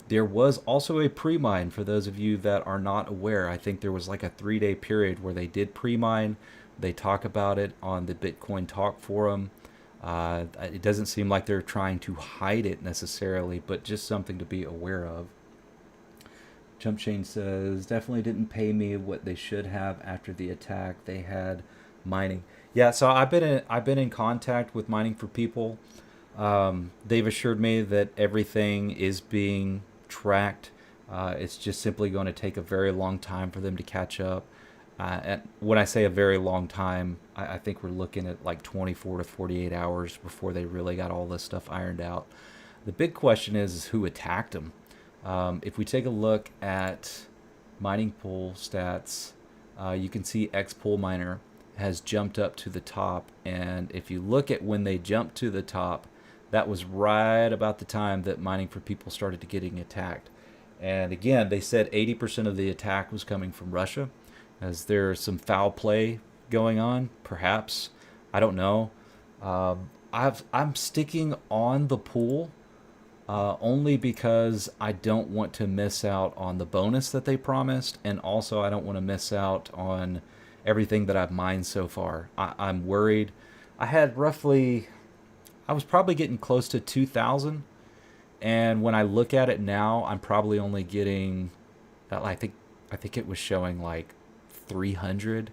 There was also a pre-mine for those of you that are not aware. I think there was like a 3-day period where they did pre-mine. They talk about it on the Bitcoin Talk forum. It doesn't seem like they're trying to hide it necessarily, but just something to be aware of. Jump Chain says, definitely didn't pay me what they should have after the attack. They had mining. Yeah, so I've been in contact with Mining for People. They've assured me that everything is being tracked. It's just simply going to take a very long time for them to catch up. And when I say a very long time, I think we're looking at like 24 to 48 hours before they really got all this stuff ironed out. The big question is who attacked them. If we take a look at mining pool stats, you can see Xpool Miner has jumped up to the top. And if you look at when they jumped to the top, that was right about the time that Mining for People started to getting attacked. And again, they said 80% of the attack was coming from Russia. Is there some foul play going on? Perhaps. I don't know. I'm sticking on the pool only because I don't want to miss out on the bonus that they promised, and also I don't want to miss out on everything that I've mined so far. I'm worried. I was probably getting close to 2,000, and when I look at it now, I'm probably only getting, I think it was showing like 300.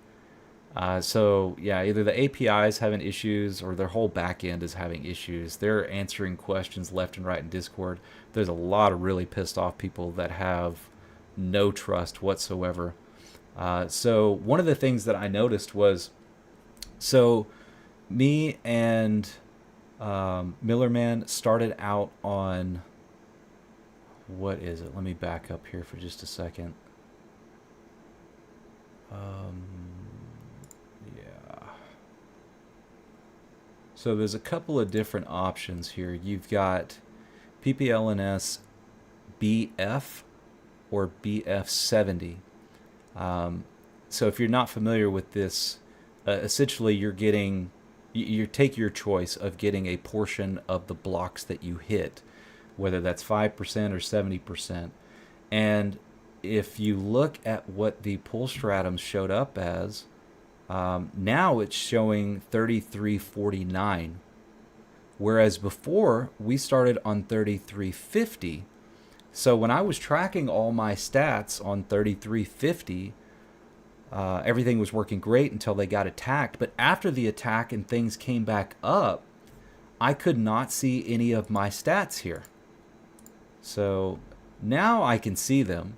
So yeah, either the API is having issues or their whole backend is having issues. They're answering questions left and right in Discord. There's a lot of really pissed off people that have no trust whatsoever. So one of the things that I noticed was, so me and Millerman started out on, what is it? Let me back up here for just a second. Yeah. So there's a couple of different options here. You've got PPLNS BF or BF70. So if you're not familiar with this, essentially you're getting, you take your choice of getting a portion of the blocks that you hit, whether that's 5% or 70%. And if you look at what the pull stratums showed up as, now it's showing 3349, whereas before we started on 3350. So when I was tracking all my stats on 3350, everything was working great until they got attacked. But after the attack and things came back up, I could not see any of my stats here. So now I can see them.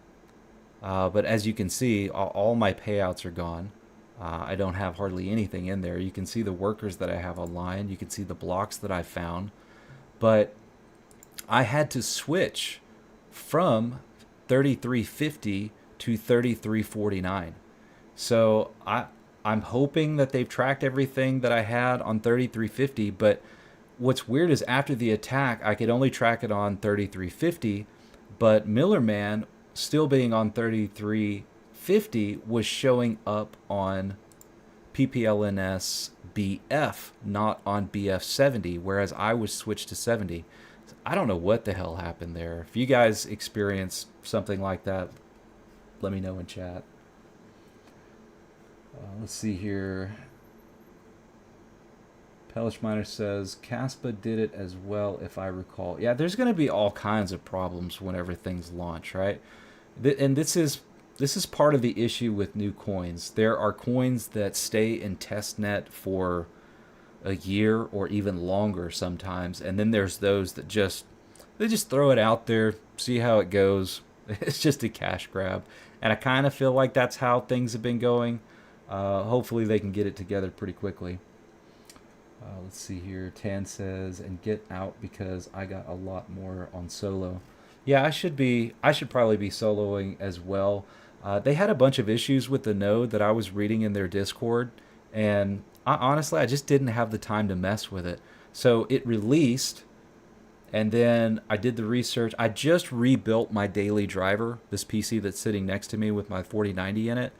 But as you can see, all my payouts are gone. I don't have hardly anything in there. You can see the workers that I have online. You can see the blocks that I found. But I had to switch from 3350 to 3349. So I'm hoping that they've tracked everything that I had on 3350. But what's weird is after the attack, I could only track it on 3350. But Millerman, still being on 3350, was showing up on PPLNS BF, not on BF70, whereas I was switched to 70. I don't know what the hell happened there. If you guys experience something like that, let me know in chat. Let's see here. Hellish Miner says, Caspa did it as well, if I recall. Yeah, there's going to be all kinds of problems whenever things launch, right? And this is part of the issue with new coins. There are coins that stay in testnet for a year or even longer sometimes, and then there's those that they just throw it out there, see how it goes. It's just a cash grab, and I kind of feel like that's how things have been going. Hopefully they can get it together pretty quickly. Let's see here. Tan says, and get out because I got a lot more on solo. Yeah, I should probably be soloing as well. They had a bunch of issues with the node that I was reading in their Discord, and honestly, I just didn't have the time to mess with it. So it released, and then I did the research. I just rebuilt my daily driver, this PC that's sitting next to me with my 4090 in it,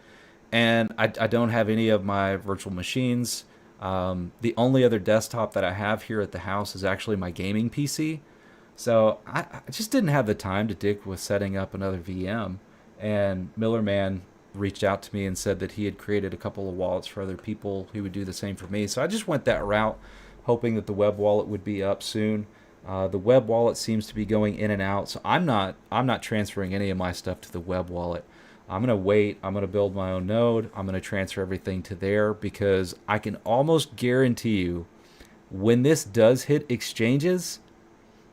and I don't have any of my virtual machines. The only other desktop that I have here at the house is actually my gaming PC. So I just didn't have the time to dig with setting up another VM. And Millerman reached out to me and said that he had created a couple of wallets for other people who would do the same for me. So I just went that route. hoping that the web wallet would be up soon. The web wallet seems to be going in and out, so I'm not transferring any of my stuff to the web wallet. I'm gonna wait. I'm gonna build my own node. I'm gonna transfer everything to there because I can almost guarantee you, when this does hit exchanges,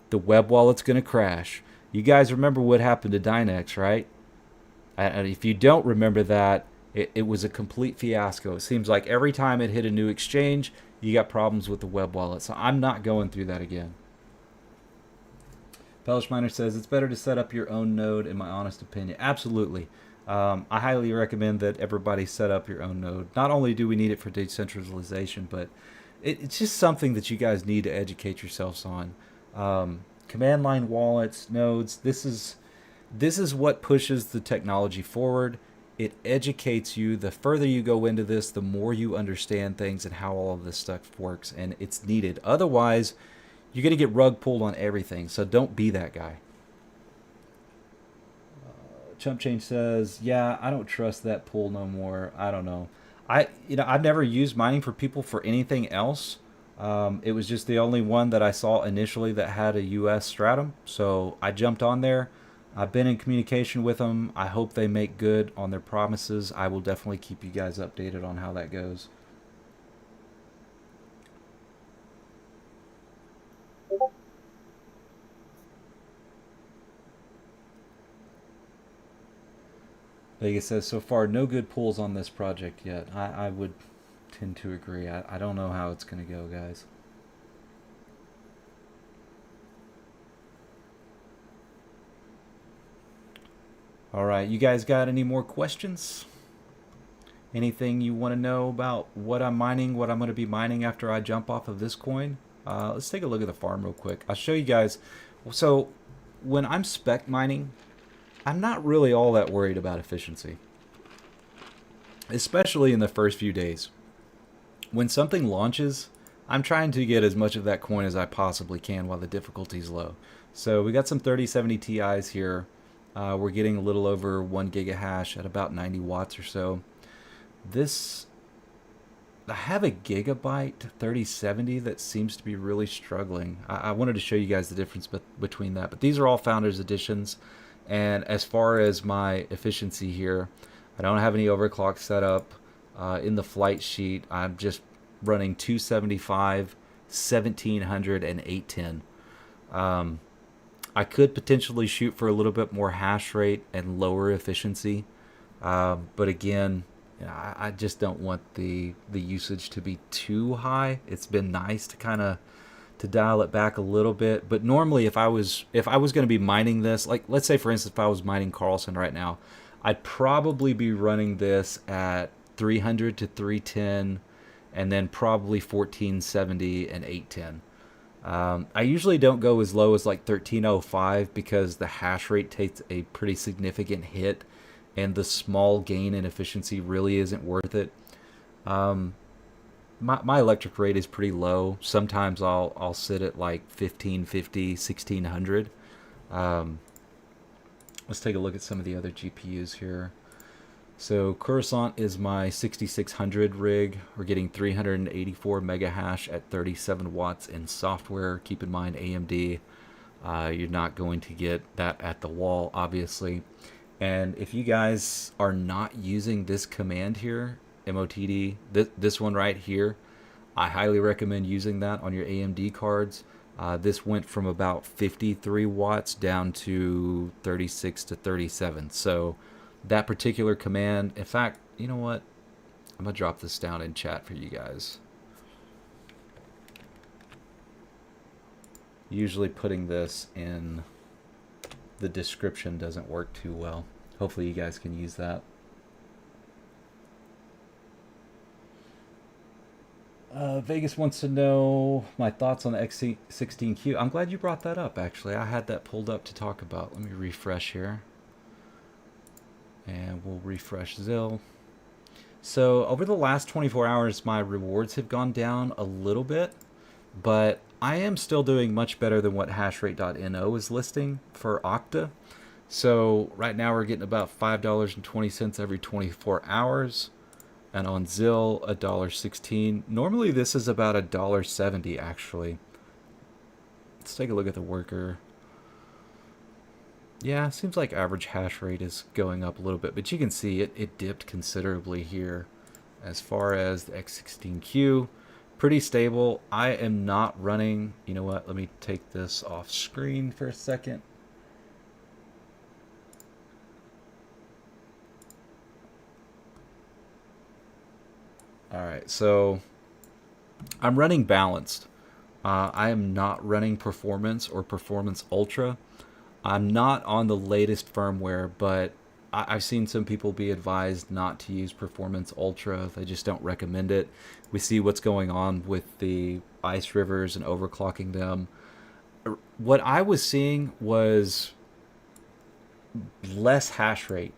the web wallet's gonna crash. You guys remember what happened to Dynex, right? And if you don't remember that, it was a complete fiasco. It seems like every time it hit a new exchange, you got problems with the web wallet. So I'm not going through that again. Pellish Miner says it's better to set up your own node, in my honest opinion. Absolutely. I highly recommend that everybody set up your own node. Not only do we need it for decentralization, but it's just something that you guys need to educate yourselves on. Command line wallets, nodes, this is what pushes the technology forward. It educates you. The further you go into this, the more you understand things and how all of this stuff works, and it's needed. Otherwise, you're going to get rug pulled on everything, so don't be that guy. Chump Change says, yeah, I don't trust that pool no more. I don't know. I've never used mining for people for anything else. It was just the only one that I saw initially that had a US stratum, so I jumped on there. I've been in communication with them. I hope they make good on their promises. I will definitely keep you guys updated on how that goes. Vegas says, so far, no good pulls on this project yet. I would tend to agree. I don't know how it's going to go, guys. All right, you guys got any more questions? Anything you want to know about what I'm mining, what I'm going to be mining after I jump off of this coin? Let's take a look at the farm real quick. I'll show you guys. So when I'm spec mining, I'm not really all that worried about efficiency, especially in the first few days. When something launches, I'm trying to get as much of that coin as I possibly can while the difficulty is low. So we got some 3070 Ti's here. We're getting a little over 1 gigahash at about 90 watts or so. I have a gigabyte 3070 that seems to be really struggling. I wanted to show you guys the difference between that, but these are all Founders Editions. And as far as my efficiency here, I don't have any overclock set up. In the flight sheet, I'm just running 275, 1700, and 810. I could potentially shoot for a little bit more hash rate and lower efficiency. But again, I just don't want the usage to be too high. It's been nice to kind of to dial it back a little bit. But normally if I was going to be mining this, like let's say for instance if I was mining Carlson right now, I'd probably be running this at 300 to 310 and then probably 1470 and 810. I usually don't go as low as like 1305 because the hash rate takes a pretty significant hit and the small gain in efficiency really isn't worth it. My electric rate is pretty low. Sometimes I'll sit at like 1550, 1600. Let's take a look at some of the other GPUs here. So Coruscant is my 6600 rig. We're getting 384 mega hash at 37 watts in software. Keep in mind AMD, you're not going to get that at the wall, obviously. And if you guys are not using this command here, MOTD, this one right here, I highly recommend using that on your AMD cards. This went from about 53 watts down to 36 to 37. So that particular command, in fact, you know what? I'm going to drop this down in chat for you guys. Usually putting this in the description doesn't work too well. Hopefully you guys can use that. Vegas wants to know my thoughts on the X16Q. I'm glad you brought that up, actually. I had that pulled up to talk about. Let me refresh here. And we'll refresh Zill. So over the last 24 hours, my rewards have gone down a little bit, but I am still doing much better than what hashrate.no is listing for Okta. So right now we're getting about $5.20 every 24 hours. and on Zill $1.16. Normally this is about $1.70 actually. Let's take a look at the worker. Yeah, seems like average hash rate is going up a little bit, but you can see it dipped considerably here. As far as the X16Q, pretty stable. I am not running, you know what, let me take this off screen for a second. Alright, so I'm running balanced. I am not running performance or performance ultra. I'm not on the latest firmware, but I've seen some people be advised not to use performance ultra. They just don't recommend it. We see what's going on with the ice rivers and overclocking them. What I was seeing was less hash rate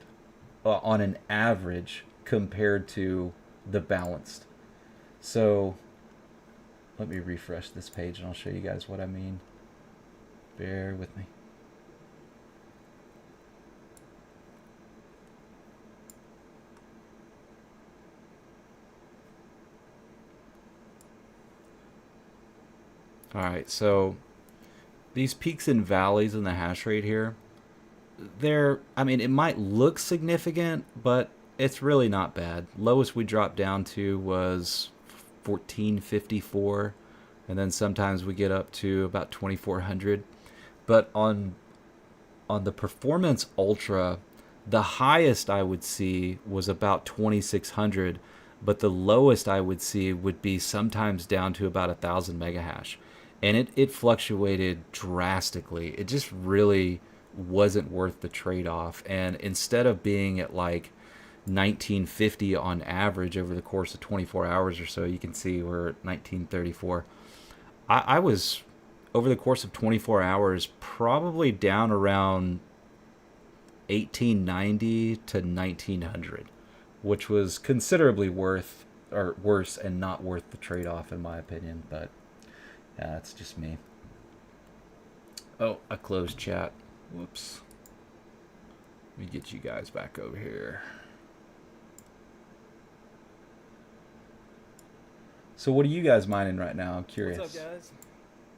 on an average compared to the balanced. So let me refresh this page and I'll show you guys what I mean. Bear with me. All right, so these peaks and valleys in the hash rate here, I mean, it might look significant, but it's really not bad. Lowest we dropped down to was 1454, and then sometimes we get up to about 2400. But on the performance ultra, the highest I would see was about 2600, but the lowest I would see would be sometimes down to about 1000 megahash. And it fluctuated drastically. It just really wasn't worth the trade-off. And instead of being at like 1950 on average over the course of 24 hours or so, you can see we're at 1934. I was, over the course of 24 hours, probably down around 1890 to 1900, which was considerably worse and not worth the trade-off in my opinion. But yeah, that's just me. Oh, I closed chat. Whoops. Let me get you guys back over here. So what are you guys mining right now? I'm curious. What's up, guys?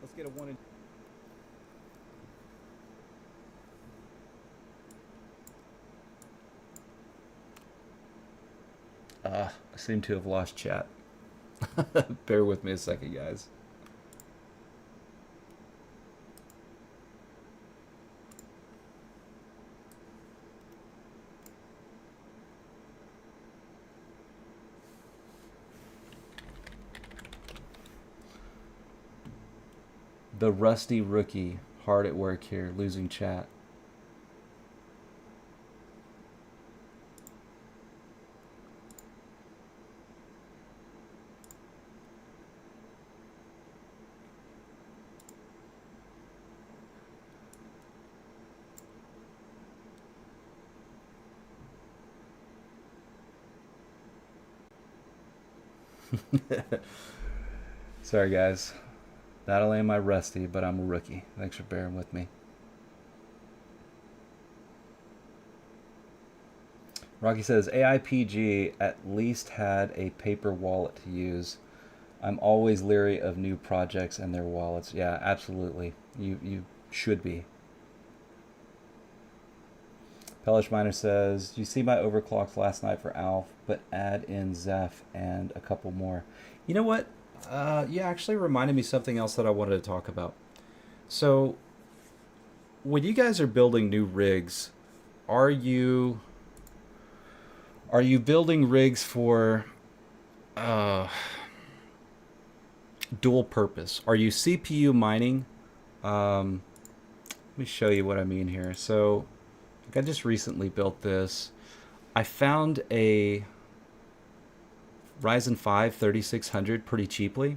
Let's get a one in. I seem to have lost chat. Bear with me a second, guys. The rusty rookie, hard at work here, losing chat. Sorry, guys. Not only am I rusty, but I'm a rookie. Thanks for bearing with me. Rocky says, AIPG at least had a paper wallet to use. I'm always leery of new projects and their wallets. Yeah, absolutely. You should be. Pellish Miner says, you see my overclocks last night for Alf, but add in Zeph and a couple more. You know what? You actually reminded me something else that I wanted to talk about. So, when you guys are building new rigs, are you building rigs for dual purpose? Are you CPU mining? Let me show you what I mean here. So, I just recently built this. I found a Ryzen 5 3600 pretty cheaply.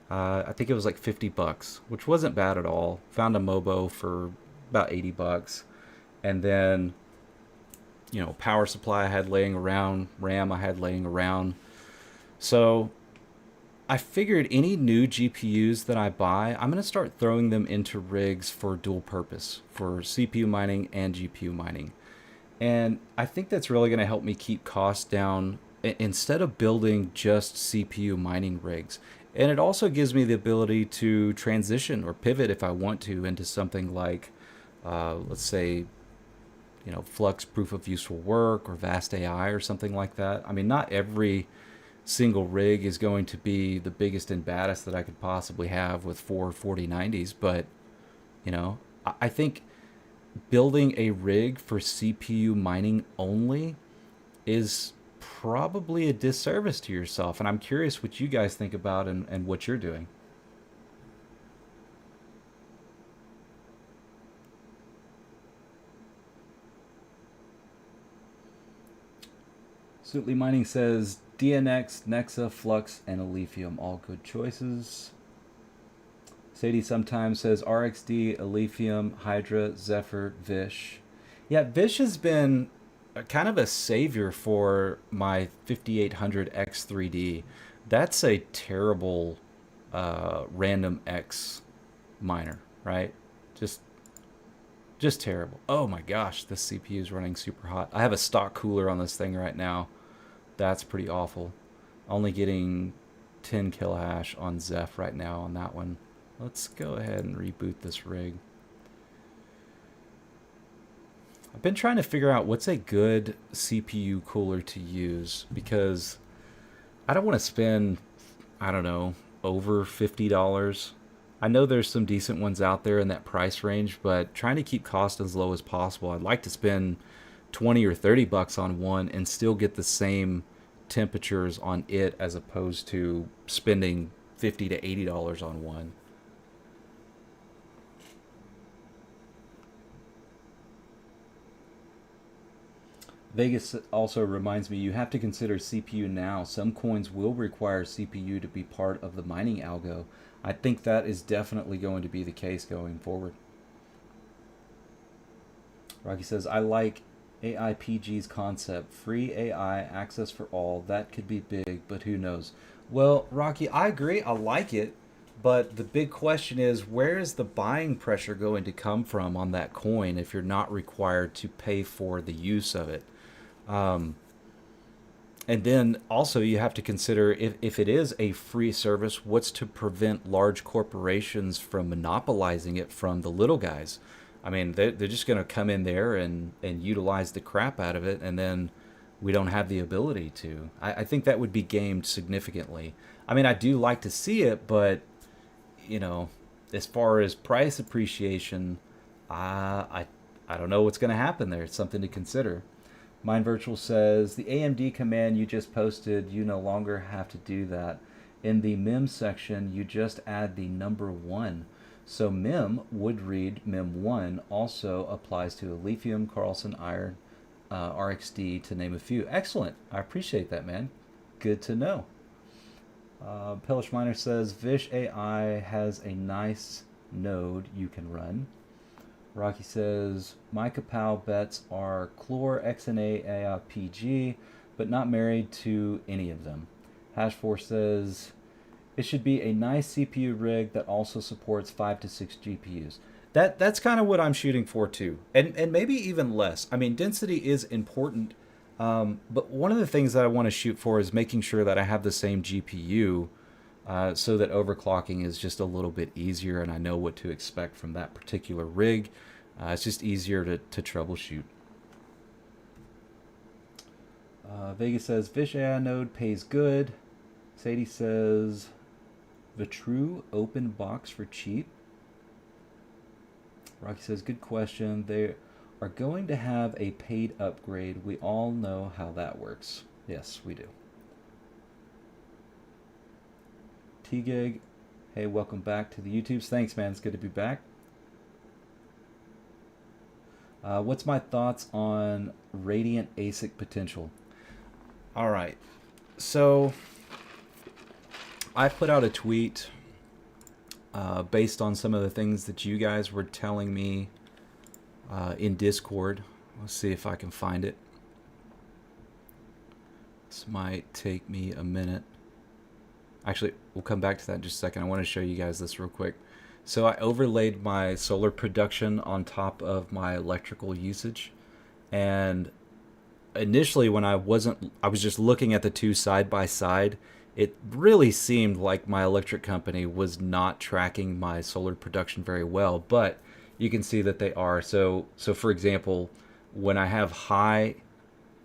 I think it was like $50, which wasn't bad at all. Found a Mobo for about $80. And then, you know, power supply I had laying around, RAM I had laying around. So I figured any new GPUs that I buy, I'm going to start throwing them into rigs for dual purpose, for CPU mining and GPU mining. And I think that's really going to help me keep costs down instead of building just CPU mining rigs. And it also gives me the ability to transition or pivot if I want to into something like, let's say, Flux proof of useful work or Vast AI or something like that. I mean, not every single rig is going to be the biggest and baddest that I could possibly have with 4090s, but I think building a rig for CPU mining only is probably a disservice to yourself. And I'm curious what you guys think about and what you're doing. Suitly Mining says DNX, Nexa, Flux, and Alephium, all good choices. Sadie sometimes says RXD, Alephium, Hydra, Zephyr, Vish. Yeah, Vish has been kind of a savior for my 5800 X3D. That's a terrible random X miner, right? Just terrible. Oh my gosh, this CPU is running super hot. I have a stock cooler on this thing right now. That's pretty awful. Only getting 10 kilohash on Zeph right now on that one. Let's go ahead and reboot this rig. I've been trying to figure out what's a good CPU cooler to use because I don't want to spend, I don't know, over $50. I know there's some decent ones out there in that price range, but trying to keep cost as low as possible. I'd like to spend 20 or 30 bucks on one and still get the same temperatures on it as opposed to spending $50 to $80 on one. Vegas also reminds me you have to consider CPU now. Some coins will require CPU to be part of the mining algo. I think that is definitely going to be the case going forward. Rocky says, I like AIPG's concept. Free AI, access for all. That could be big, but who knows? Well, Rocky, I agree. I like it. But the big question is, where is the buying pressure going to come from on that coin if you're not required to pay for the use of it? And then also you have to consider if it is a free service, what's to prevent large corporations from monopolizing it from the little guys? I mean, they're just going to come in there and utilize the crap out of it, and then we don't have the ability to. I think that would be gamed significantly. I mean, I do like to see it, but, as far as price appreciation, I don't know what's going to happen there. It's something to consider. Mind Virtual says, the AMD command you just posted, you no longer have to do that. In the mem section, you just add the number 1. So mem would read mem1 also applies to Alephium, Carlson, Iron, RXD, to name a few. Excellent. I appreciate that, man. Good to know. Pellish Miner says, Vish AI has a nice node you can run. Rocky says, my Kapow bets are Chlor, XNA, AIPG, but not married to any of them. Hash4 says, it should be a nice CPU rig that also supports 5 to 6 GPUs. That's kind of what I'm shooting for too, and maybe even less. I mean, density is important, but one of the things that I want to shoot for is making sure that I have the same GPU, so that overclocking is just a little bit easier, and I know what to expect from that particular rig. It's just easier to troubleshoot. Vegas says Vish AI node pays good. Sadie says, the true open box for cheap. Rocky says, good question. They are going to have a paid upgrade. We all know how that works. Yes, we do. T-Gig, hey, welcome back to the YouTubes. Thanks, man. It's good to be back. What's my thoughts on Radient ASIC potential? All right. So I put out a tweet based on some of the things that you guys were telling me in Discord. Let's see if I can find it. This might take me a minute. Actually, we'll come back to that in just a second. I want to show you guys this real quick. So I overlaid my solar production on top of my electrical usage, and initially when I was just looking at the two side by side, it really seemed like my electric company was not tracking my solar production very well, but you can see that they are. So for example, when I have high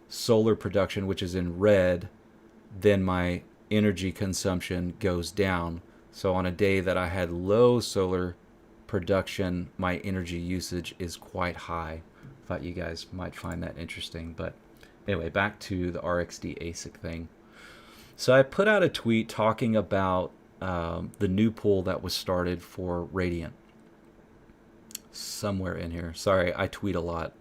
solar production, which is in red, then my energy consumption goes down. So on a day that I had low solar production, my energy usage is quite high. Thought you guys might find that interesting. But anyway, back to the RXD ASIC thing. So I put out a tweet talking about the new pool that was started for Radient. Somewhere in here. Sorry, I tweet a lot.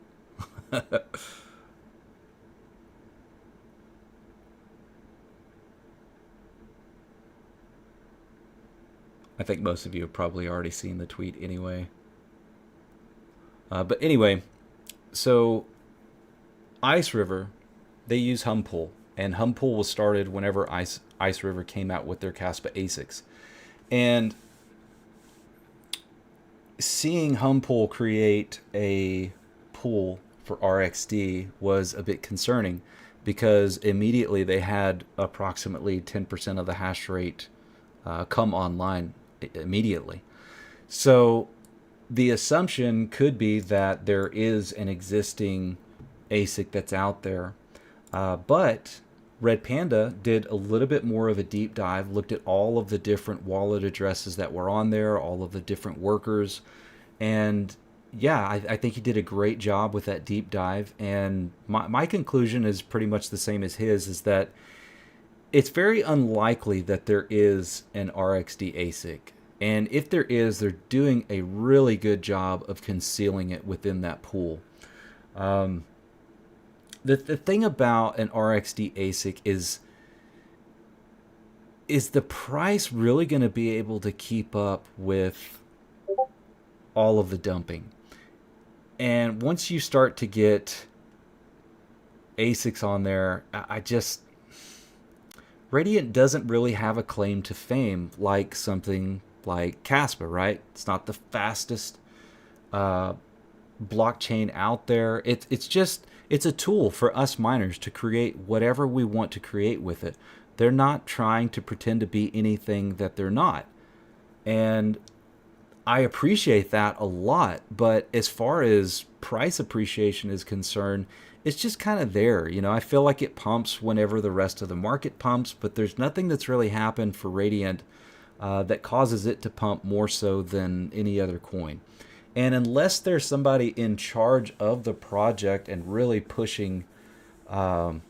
I think most of you have probably already seen the tweet anyway. But anyway, so Ice River, they use Humpool, and Humpool was started whenever Ice River came out with their Caspa ASICs. And seeing Humpool create a pool for RXD was a bit concerning because immediately they had approximately 10% of the hash rate come online immediately. So the assumption could be that there is an existing ASIC that's out there, but Red Panda did a little bit more of a deep dive, looked at all of the different wallet addresses that were on there, all of the different workers, and yeah, I think he did a great job with that deep dive. And my conclusion is pretty much the same as his, is that it's very unlikely that there is an RXD ASIC. And if there is, they're doing a really good job of concealing it within that pool. The thing about an RXD ASIC is the price really going to be able to keep up with all of the dumping? And once you start to get ASICs on there, Radiant doesn't really have a claim to fame like something like Caspa, right? It's not the fastest blockchain out there. It's a tool for us miners to create whatever we want to create with it. They're not trying to pretend to be anything that they're not. And I appreciate that a lot, but as far as price appreciation is concerned, it's just kind of there. You know, I feel like it pumps whenever the rest of the market pumps, but there's nothing that's really happened for Radiant that causes it to pump more so than any other coin. And unless there's somebody in charge of the project and really pushing some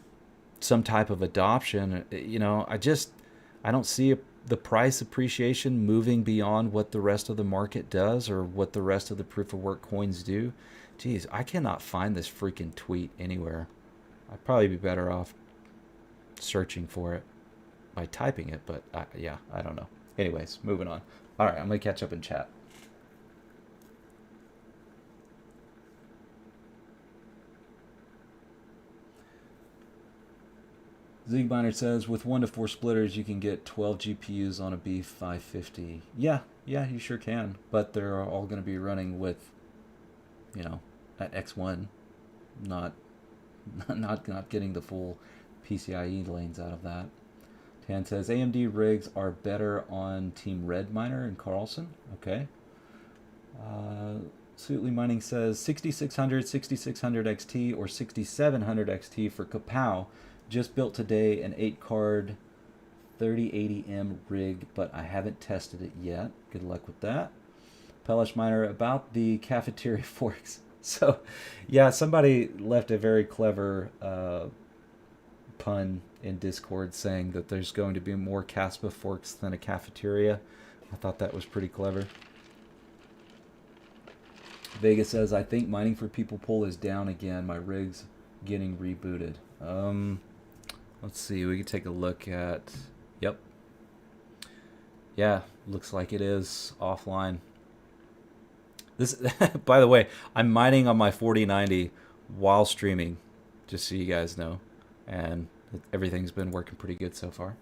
type of adoption, you know, I don't see the price appreciation moving beyond what the rest of the market does or what the rest of the proof of work coins do. Geez, I cannot find this freaking tweet anywhere. I'd probably be better off searching for it by typing it, but yeah, I don't know. Anyways, moving on. All right, I'm going to catch up in chat. Zeitgeist says, with 1 to 4 splitters, you can get 12 GPUs on a B550. Yeah, you sure can. But they're all going to be running with, you know, at X1, not getting the full PCIe lanes out of that. Tan says, AMD rigs are better on Team Red Miner and Carlson. Okay. Suitly Mining says, 6600 XT or 6700 XT for Kapow. Just built today an 8-card 3080M rig, but I haven't tested it yet. Good luck with that. Pellish Miner, about the cafeteria forks. So, yeah, somebody left a very clever pun in Discord saying that there's going to be more Caspa forks than a cafeteria. I thought that was pretty clever. Vega says, I think mining for people pool is down again. My rig's getting rebooted. Let's see, we can take a look at, yep. Yeah, looks like it is offline. This, by the way, I'm mining on my 4090 while streaming, just so you guys know. And everything's been working pretty good so far.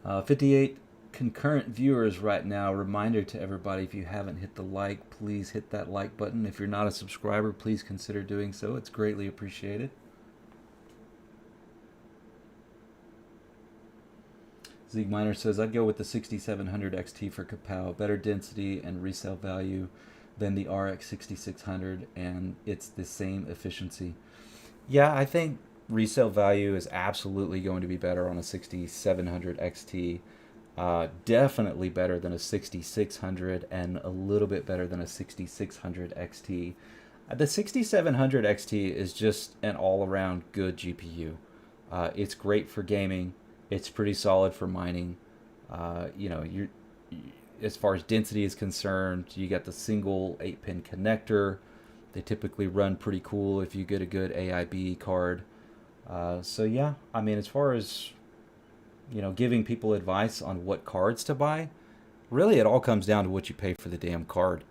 $58 concurrent viewers right now. Reminder to everybody, if you haven't hit the like, please hit that like button. If you're not a subscriber, please consider doing so. It's greatly appreciated. Zeitgeist says, I'd go with the 6700 XT for Kapow. Better density and resale value than the RX 6600, and it's the same efficiency. Yeah, I think resale value is absolutely going to be better on a 6700 XT. Definitely better than a 6600 and a little bit better than a 6600 XT. The 6700 XT is just an all-around good GPU. It's great for gaming. It's pretty solid for mining. As far as density is concerned, you got the single 8-pin connector. They typically run pretty cool if you get a good AIB card. So yeah, I mean, as far as giving people advice on what cards to buy, really it all comes down to what you pay for the damn card.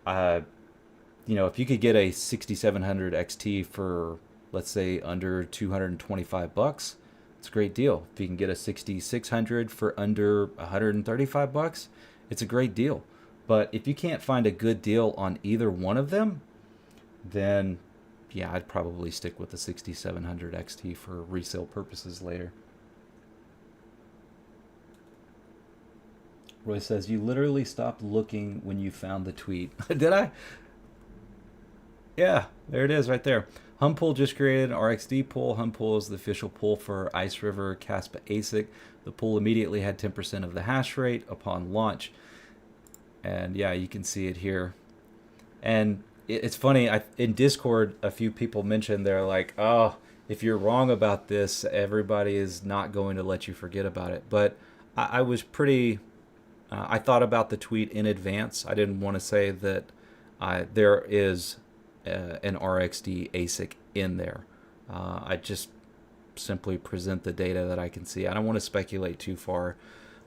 If you could get a 6700 XT for, let's say, under $225, it's a great deal. If you can get a 6600 for under $135, it's a great deal. But if you can't find a good deal on either one of them, then yeah, I'd probably stick with the 6700 XT for resale purposes later. Roy says, you literally stopped looking when you found the tweet. Did I? Yeah, there it is right there. Humpool just created an RxD pool. Humpool is the official pool for Ice River Caspa ASIC. The pool immediately had 10% of the hash rate upon launch. And yeah, you can see it here. And it's funny, in Discord, a few people mentioned, they're like, oh, if you're wrong about this, everybody is not going to let you forget about it. But I was pretty... I thought about the tweet in advance. I didn't want to say that there is an RxD ASIC in there. I just simply present the data that I can see. I don't want to speculate too far.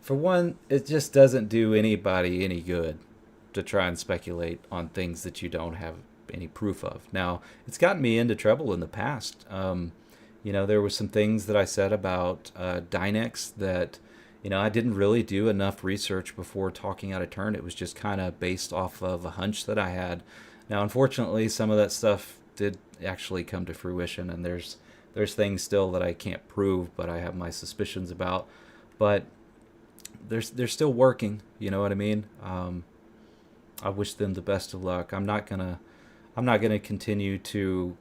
For one, it just doesn't do anybody any good to try and speculate on things that you don't have any proof of. Now, it's gotten me into trouble in the past. There were some things that I said about Dynex that I didn't really do enough research before talking out of turn. It was just kind of based off of a hunch that I had. Now, unfortunately, some of that stuff did actually come to fruition, and there's things still that I can't prove, but I have my suspicions about. But they're still working. You know what I mean? I wish them the best of luck. I'm not gonna continue to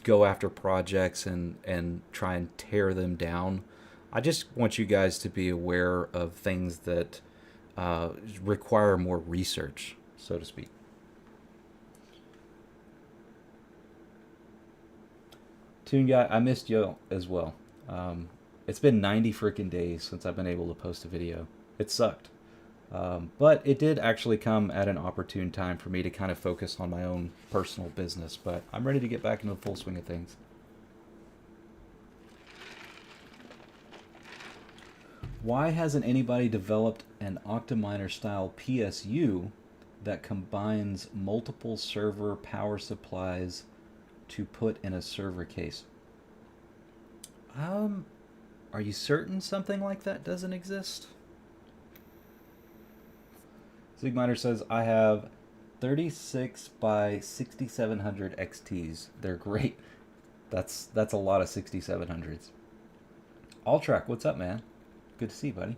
go after projects and try and tear them down. I just want you guys to be aware of things that require more research, so to speak. Toon Guy, I missed you as well. It's been 90 freaking days since I've been able to post a video. It sucked. But it did actually come at an opportune time for me to kind of focus on my own personal business. But I'm ready to get back into the full swing of things. Why hasn't anybody developed an Octominer style PSU that combines multiple server power supplies to put in a server case? Are you certain something like that doesn't exist? Zigminer says, I have 36 by 6700 XTs. They're great. That's a lot of 6700s. Alltrack, what's up, man? Good to see you, buddy.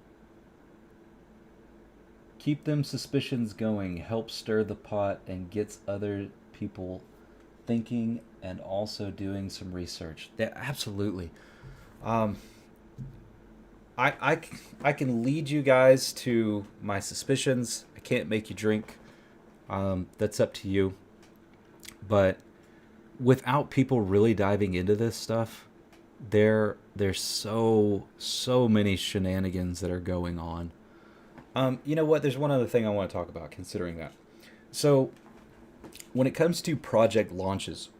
Keep them suspicions going, help stir the pot, and gets other people thinking and also doing some research. Yeah, absolutely. I can lead you guys to my suspicions. I can't make you drink. That's up to you. But without people really diving into this stuff, there's so many shenanigans that are going on. You know what? There's one other thing I want to talk about considering that. So when it comes to project launches,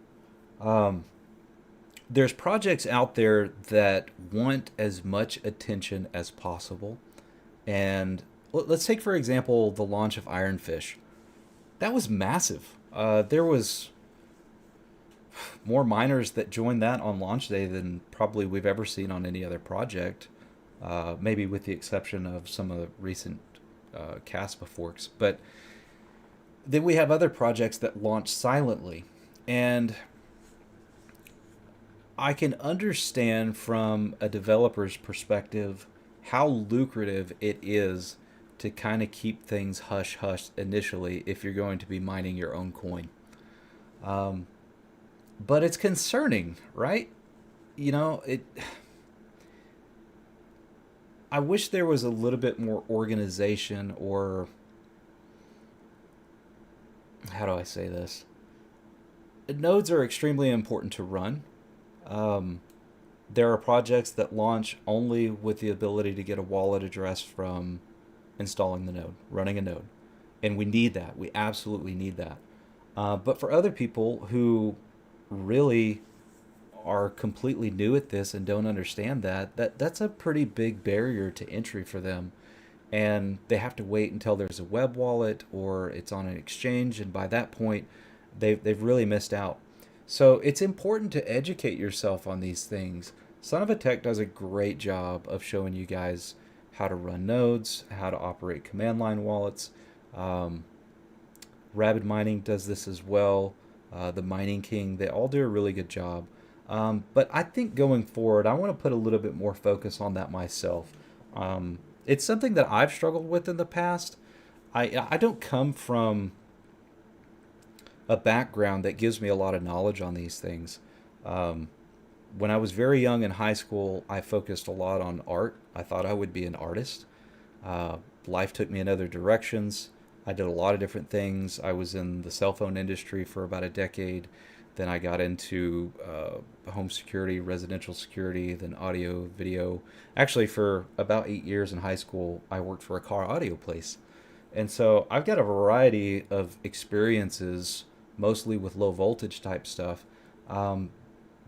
there's projects out there that want as much attention as possible. And let's take, for example, the launch of Ironfish. That was massive. There was more miners that joined that on launch day than probably we've ever seen on any other project. maybe with the exception of some of the recent Caspa forks. But then we have other projects that launch silently. And I can understand from a developer's perspective how lucrative it is to kind of keep things hush hush initially if you're going to be mining your own coin. Um, but it's concerning, right? You know, it. I wish there was a little bit more organization, or how do I say this? Nodes are extremely important to run. Um, there are projects that launch only with the ability to get a wallet address from installing the node, running a node. And we need that. We absolutely need that. But for other people who really are completely new at this and don't understand that's a pretty big barrier to entry for them. And they have to wait until there's a web wallet or it's on an exchange. And by that point, they've really missed out. So it's important to educate yourself on these things. Son of a Tech does a great job of showing you guys how to run nodes, how to operate command line wallets. Um, Rapid Mining does this as well. The Mining King, they all do a really good job. But I think going forward, I want to put a little bit more focus on that myself. It's something that I've struggled with in the past. I don't come from a background that gives me a lot of knowledge on these things. Um, when I was very young in high school, I focused a lot on art. I thought I would be an artist. Life took me in other directions. I did a lot of different things. I was in the cell phone industry for about a decade. Then I got into home security, residential security, then audio, video. Actually, for about 8 years in high school, I worked for a car audio place. And so I've got a variety of experiences, mostly with low voltage type stuff. Um,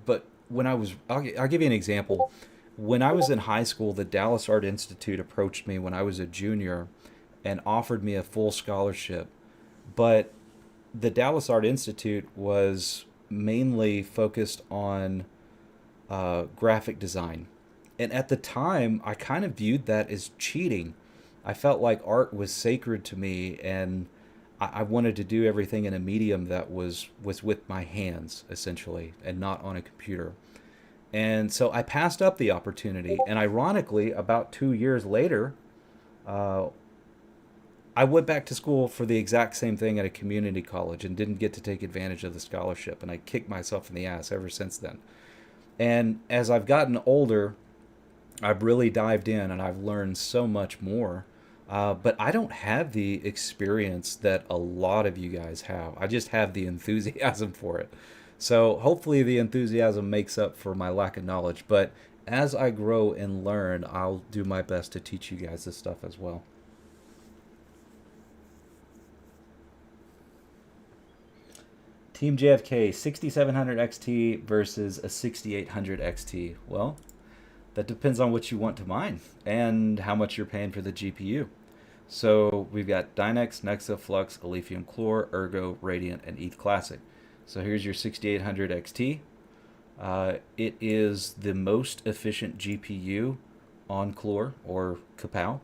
but when I'll give you an example. When I was in high school, the Dallas Art Institute approached me when I was a junior and offered me a full scholarship. But the Dallas Art Institute was mainly focused on graphic design. And at the time, I kind of viewed that as cheating. I felt like art was sacred to me, and I wanted to do everything in a medium that was with my hands, essentially, and not on a computer. And so I passed up the opportunity. And ironically, about 2 years later, uh, I went back to school for the exact same thing at a community college and didn't get to take advantage of the scholarship. And I kicked myself in the ass ever since then. And as I've gotten older, I've really dived in and I've learned so much more. But I don't have the experience that a lot of you guys have. I just have the enthusiasm for it. So hopefully the enthusiasm makes up for my lack of knowledge. But as I grow and learn, I'll do my best to teach you guys this stuff as well. Team JFK 6700 XT versus a 6800 XT. Well, that depends on what you want to mine and how much you're paying for the GPU. So we've got Dynex, Nexa, Flux, Alephium Chlor, Ergo, Radiant, and ETH Classic. So here's your 6800 XT. It is the most efficient GPU on Chlor or Kapow.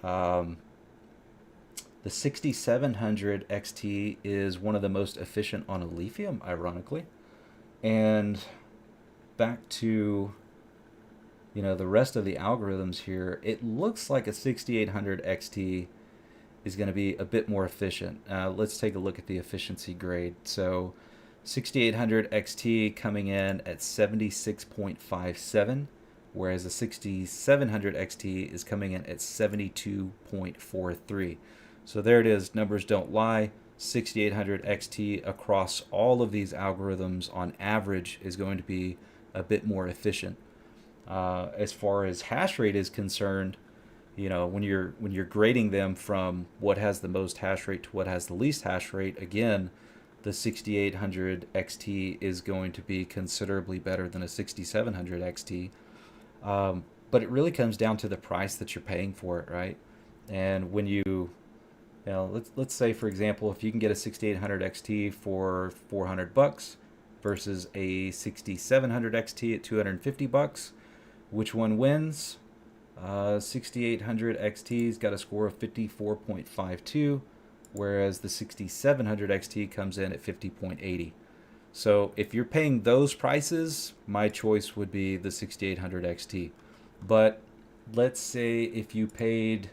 Um, the 6700 XT is one of the most efficient on Alephium, ironically. And back to the rest of the algorithms here, it looks like a 6800 XT is going to be a bit more efficient. Let's take a look at the efficiency grade. So 6800 XT coming in at 76.57, whereas the 6700 XT is coming in at 72.43. So there it is, numbers don't lie. 6800 XT across all of these algorithms on average is going to be a bit more efficient. As far as hash rate is concerned, when you're grading them from what has the most hash rate to what has the least hash rate, again, the 6800 XT is going to be considerably better than a 6700 XT. But it really comes down to the price that you're paying for it, right? And when let's say, for example, if you can get a 6800 XT for $400 versus a 6700 XT at $250, which one wins? 6800 XT's got a score of 54.52, whereas the 6700 XT comes in at 50.80. So if you're paying those prices, my choice would be the 6800 XT. But let's say if you paid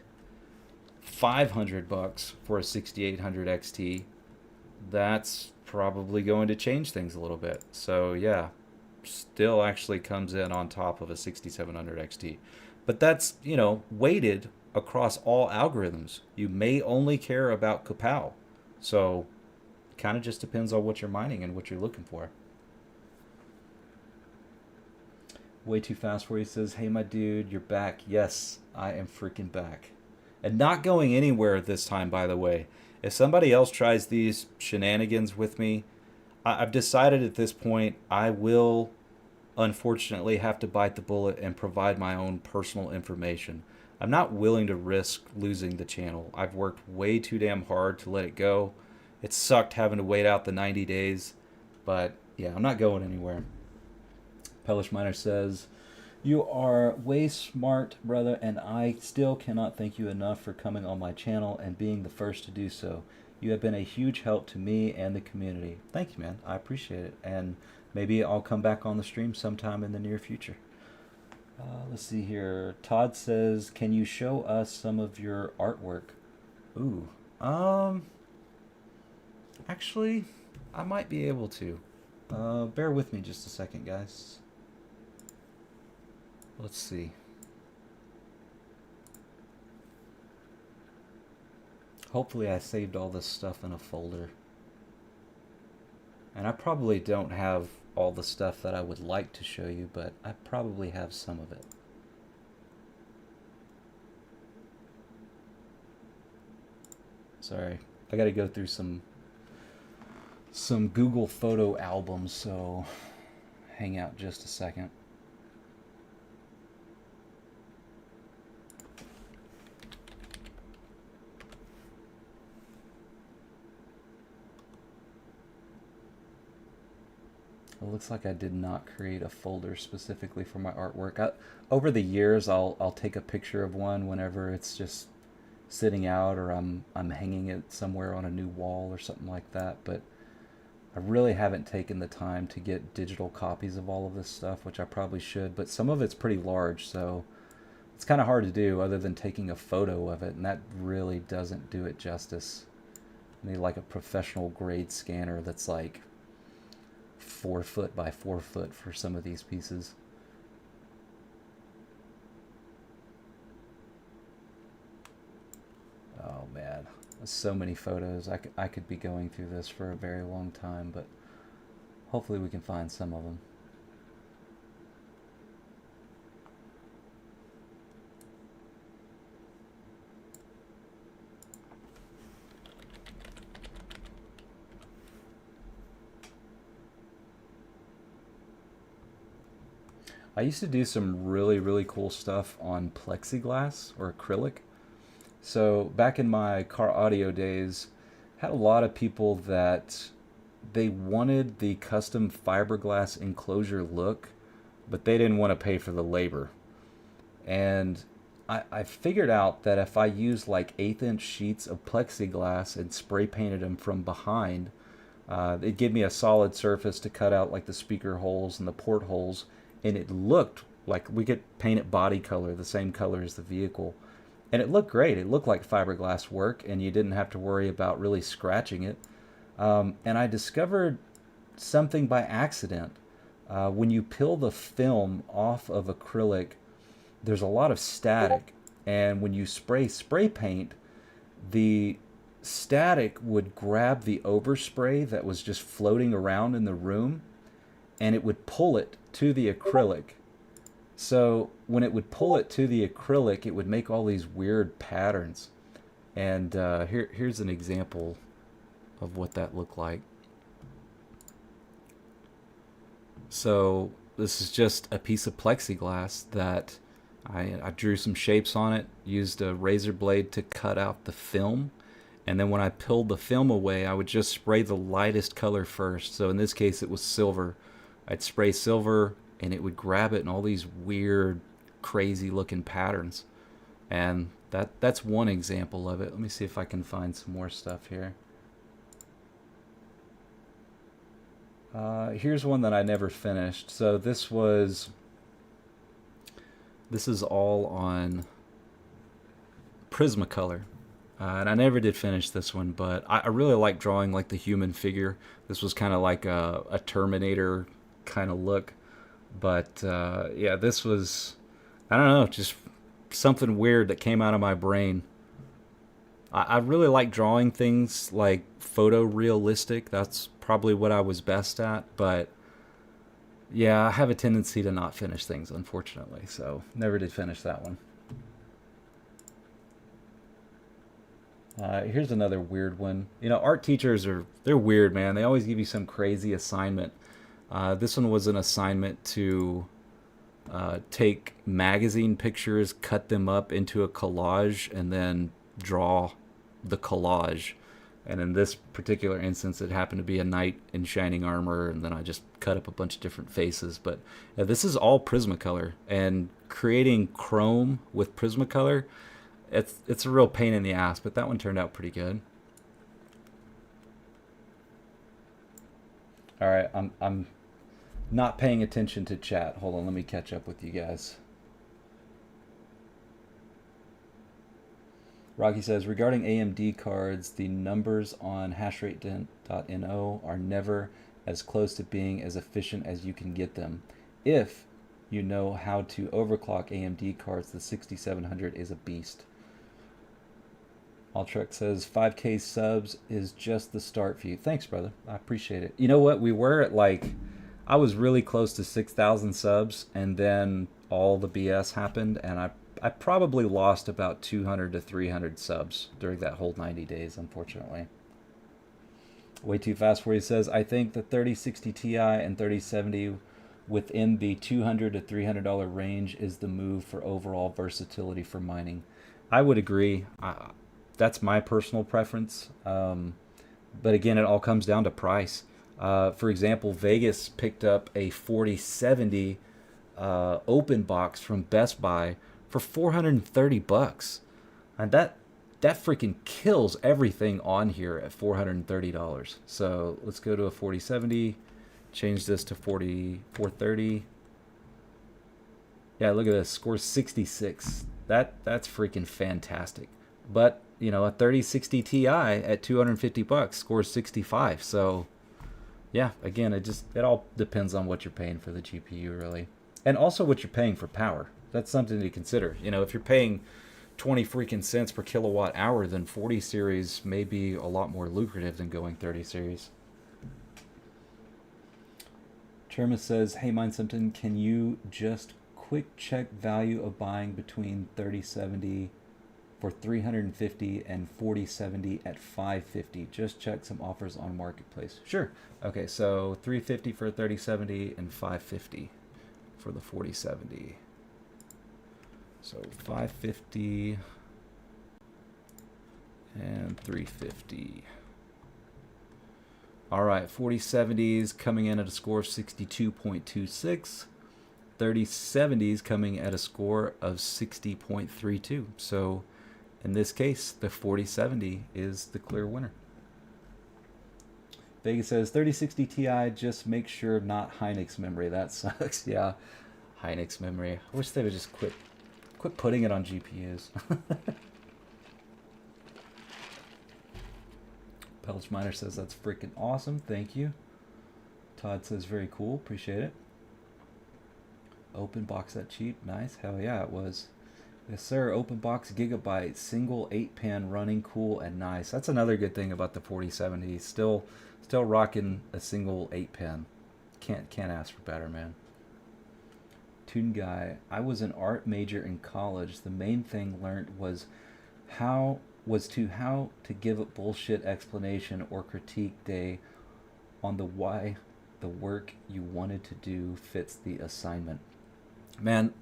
$500 for a 6800 XT, that's probably going to change things a little bit. So yeah, still actually comes in on top of a 6700 XT. But that's, you know, weighted across all algorithms. You may only care about Kapow. So kind of just depends on what you're mining and what you're looking for. Way too fast for you says, hey my dude, you're back. Yes, I am freaking back. And not going anywhere this time, by the way. If somebody else tries these shenanigans with me, I've decided at this point I will unfortunately have to bite the bullet and provide my own personal information. I'm not willing to risk losing the channel. I've worked way too damn hard to let it go. It sucked having to wait out the 90 days, but yeah, I'm not going anywhere. Pellish Miner says, you are way smart, brother, and I still cannot thank you enough for coming on my channel and being the first to do so. You have been a huge help to me and the community. Thank you, man. I appreciate it. And maybe I'll come back on the stream sometime in the near future. Let's see here. Todd says, can you show us some of your artwork? Ooh. Actually, I might be able to. Bear with me just a second, guys. Let's see. Hopefully I saved all this stuff in a folder. And I probably don't have all the stuff that I would like to show you, but I probably have some of it. Sorry, I gotta go through some Google photo albums, so hang out just a second. It looks like I did not create a folder specifically for my artwork. Over the years, I'll take a picture of one whenever it's just sitting out or I'm hanging it somewhere on a new wall or something like that. But I really haven't taken the time to get digital copies of all of this stuff, which I probably should. But some of it's pretty large, so it's kind of hard to do other than taking a photo of it, and that really doesn't do it justice. I need like a professional grade scanner that's like 4 foot by 4 foot for some of these pieces. Oh man, so many photos. I could be going through this for a very long time, but hopefully we can find some of them. I used to do some really cool stuff on plexiglass or acrylic. So back in my car audio days, had a lot of people that they wanted the custom fiberglass enclosure look, but they didn't want to pay for the labor. And I figured out that if I used like 1/8 sheets of plexiglass and spray painted them from behind, it gave me a solid surface to cut out like the speaker holes and the port holes, and it looked like we could paint it body color, the same color as the vehicle. And it looked great. It looked like fiberglass work, and you didn't have to worry about really scratching it. And I discovered something by accident. When you peel the film off of acrylic, there's a lot of static. And when you spray paint, the static would grab the overspray that was just floating around in the room, and it would pull it to the acrylic. So when it would pull it to the acrylic, it would make all these weird patterns. And here's an example of what that looked like. So this is just a piece of plexiglass that I drew some shapes on it, used a razor blade to cut out the film, and then when I peeled the film away, I would just spray the lightest color first. So in this case, it was silver. I'd spray silver, and it would grab it in all these weird crazy looking patterns. And that's one example of it. Let me see if I can find some more stuff here. Here's one that I never finished. So this is all on Prismacolor. And I never did finish this one, but I really like drawing like the human figure. This was kind of like a Terminator kind of look. But yeah, this was, I don't know, just something weird that came out of my brain. I really like drawing things like photorealistic. That's probably what I was best at. But yeah, I have a tendency to not finish things, unfortunately. So never did finish that one. Here's another weird one. You know, art teachers they're weird, man. They always give you some crazy assignment. This one was an assignment to take magazine pictures, cut them up into a collage, and then draw the collage. And in this particular instance, it happened to be a knight in shining armor, and then I just cut up a bunch of different faces. But yeah, this is all Prismacolor, and creating chrome with Prismacolor, it's a real pain in the ass, but that one turned out pretty good. All right, I'm not paying attention to chat. Hold on, let me catch up with you guys. Rocky says, regarding AMD cards, the numbers on hashrate.no are never as close to being as efficient as you can get them. If you know how to overclock AMD cards, the 6700 is a beast. Altrek says 5K subs is just the start for you. Thanks, brother. I appreciate it. You know what? We were at I was really close to 6,000 subs, and then all the BS happened, and I probably lost about 200 to 300 subs during that whole 90 days, unfortunately. Way too fast for you says, I think the 3060 Ti and 3070 within the $200 to $300 range is the move for overall versatility for mining. I would agree. That's my personal preference. But again, it all comes down to price. For example, Vegas picked up a 4070 open box from Best Buy for $430, and that freaking kills everything on here at $430. So let's go to a 4070, change this to 430. Yeah, look at this, scores 66. That's freaking fantastic. But you know, a 3060 Ti at $250 scores 65. So yeah, again, it all depends on what you're paying for the GPU, really, and also what you're paying for power. That's something to consider. You know, if you're paying 20 freaking cents per kilowatt hour, then 40 series may be a lot more lucrative than going 30 series. Cherma says, hey, Mind Something, can you just quick check value of buying between 3070 for 350 and 4070 at 550? Just check some offers on Marketplace. Sure. Okay, so 350 for a 3070 and 550 for the 4070. So 550 and 350. All right, 4070s coming in at a score of 62.26. 3070s coming at a score of 60.32. So in this case, the 4070 is the clear winner. Vegas says 3060 Ti, just make sure not Hynix memory. That sucks. Yeah, Hynix memory. I wish they would just quit putting it on GPUs. Pelch Miner says that's freaking awesome. Thank you. Todd says very cool. Appreciate it. Open box that cheap. Nice. Hell yeah, it was. Yes, sir. Open box gigabyte, single 8-pan running, cool and nice. That's another good thing about the 4070. Still rocking a single 8-pan. Can't ask for better, man. Toon Guy, I was an art major in college. The main thing learned was how to give a bullshit explanation or critique day on the why the work you wanted to do fits the assignment. Man,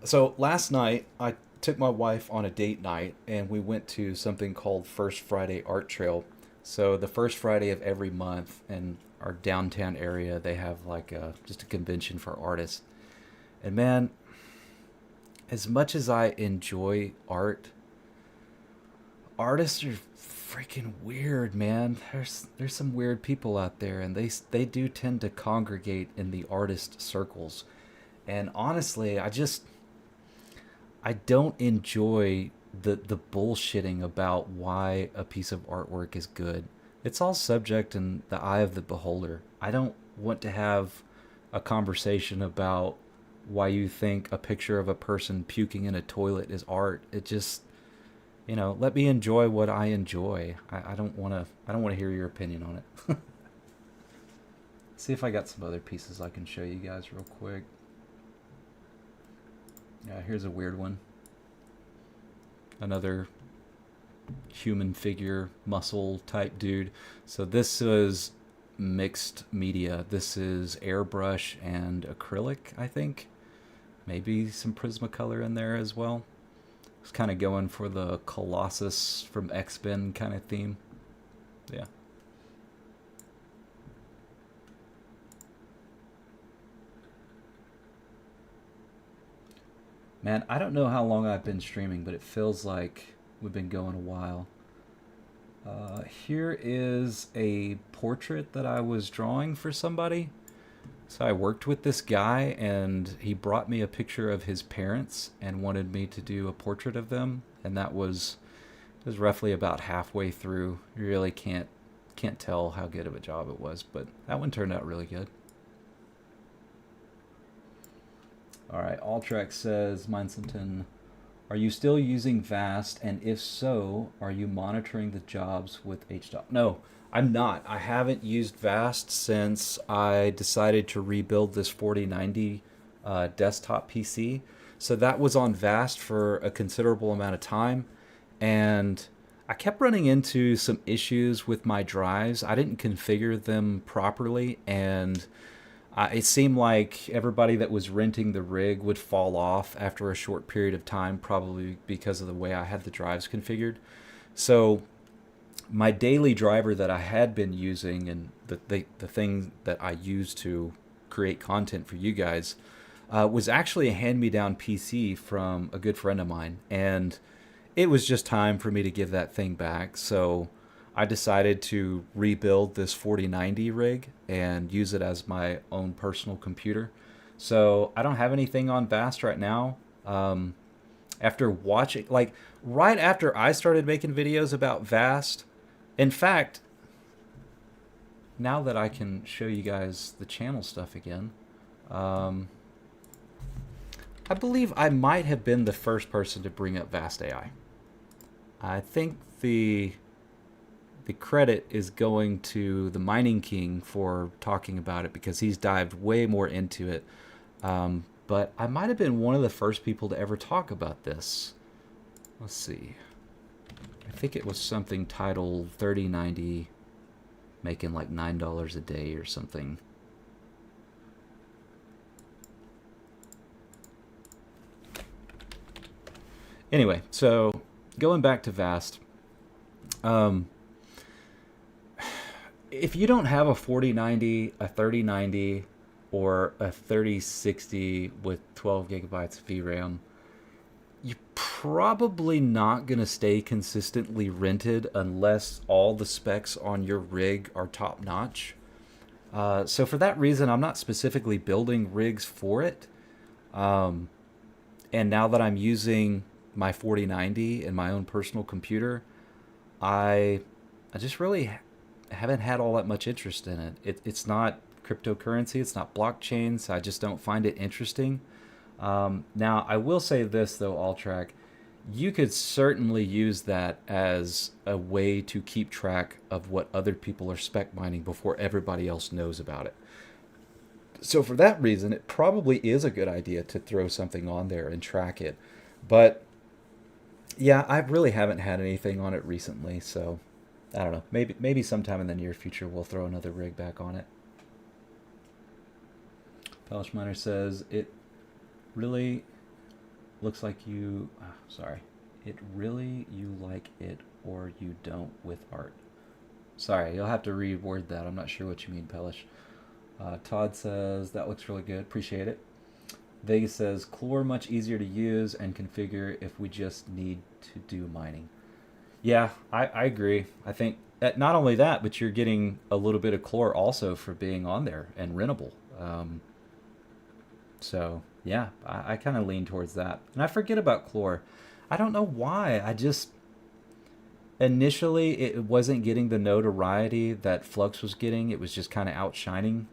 so last night I took my wife on a date night and we went to something called First Friday Art Trail. So the first Friday of every month in our downtown area, they have like just a convention for artists. And man, as much as I enjoy art, artists are freaking weird, man. There's some weird people out there, and they do tend to congregate in the artist circles. And honestly, I don't enjoy the bullshitting about why a piece of artwork is good. It's all subject in the eye of the beholder. I don't want to have a conversation about why you think a picture of a person puking in a toilet is art. It just, let me enjoy what I enjoy. I don't want to hear your opinion on it. See if I got some other pieces I can show you guys real quick. Yeah, here's a weird one. Another human figure, muscle type dude. So this is mixed media. This is airbrush and acrylic, I think. Maybe some Prismacolor in there as well. It's kind of going for the Colossus from X-Men kind of theme. Yeah. Man, I don't know how long I've been streaming, but it feels like we've been going a while. Here is a portrait that I was drawing for somebody. So I worked with this guy, and he brought me a picture of his parents and wanted me to do a portrait of them. And it was roughly about halfway through. You really can't tell how good of a job it was, but that one turned out really good. All right, Alltrack says, Mindsenton, are you still using Vast? And if so, are you monitoring the jobs with HDOC? No, I'm not. I haven't used Vast since I decided to rebuild this 4090 desktop PC. So that was on Vast for a considerable amount of time. And I kept running into some issues with my drives. I didn't configure them properly, and it seemed like everybody that was renting the rig would fall off after a short period of time, probably because of the way I had the drives configured. So my daily driver that I had been using, and the thing that I used to create content for you guys, was actually a hand-me-down PC from a good friend of mine. And it was just time for me to give that thing back. So I decided to rebuild this 4090 rig and use it as my own personal computer. So I don't have anything on Vast right now. After watching, like right after I started making videos about Vast, in fact, now that I can show you guys the channel stuff again, I believe I might have been the first person to bring up Vast AI. I think the credit is going to the Mining King for talking about it, because he's dived way more into it. But I might have been one of the first people to ever talk about this. Let's see. I think it was something titled 3090 making like $9 a day or something. Anyway, so going back to Vast. If you don't have a 4090, a 3090, or a 3060 with 12 gigabytes of VRAM, you're probably not going to stay consistently rented unless all the specs on your rig are top notch. So for that reason, I'm not specifically building rigs for it. And now that I'm using my 4090 in my own personal computer, I just really haven't had all that much interest in it. It's not cryptocurrency, it's not blockchains. I just don't find it interesting. Now, I will say this though, Alltrack, you could certainly use that as a way to keep track of what other people are spec mining before everybody else knows about it. So for that reason, it probably is a good idea to throw something on there and track it. But yeah, I really haven't had anything on it recently, so I don't know. Maybe sometime in the near future we'll throw another rig back on it. Polish Miner says, it really looks like you... sorry. It really you like it or you don't with art. Sorry, you'll have to reword that. I'm not sure what you mean, Pelish. Todd says, that looks really good. Appreciate it. Vegas says, Chlor much easier to use and configure if we just need to do mining. Yeah, I agree. I think that not only that, but you're getting a little bit of Chlor also for being on there and rentable. So, yeah, I kind of lean towards that. And I forget about Chlor. I don't know why. I just initially it wasn't getting the notoriety that Flux was getting. It was just kind of outshining,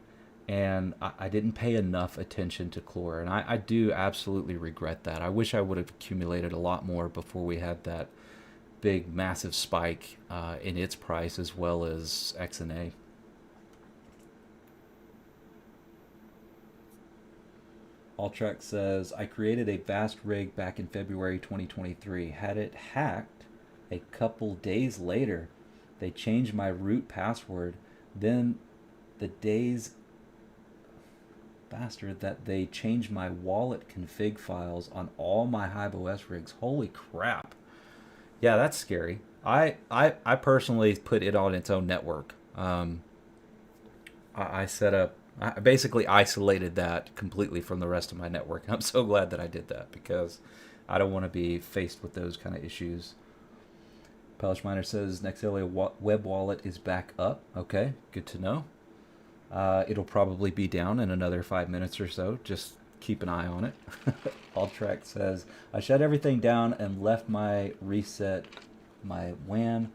and I didn't pay enough attention to Chlor, and I do absolutely regret that. I wish I would have accumulated a lot more before we had that big massive spike in its price, as well as XNA. Alltrack says, I created a vast rig back in February 2023. Had it hacked a couple days later. They changed my root password. Then the days faster that they changed my wallet config files on all my HiveOS rigs. Holy crap. Yeah, that's scary. I personally put it on its own network. I set up, I basically isolated that completely from the rest of my network. I'm so glad that I did that because I don't want to be faced with those kind of issues. Polish Miner says Nexelia web wallet is back up. Okay, good to know. It'll probably be down in another 5 minutes or so. Just keep an eye on it. Alltrack says, I shut everything down and left my reset my WAN.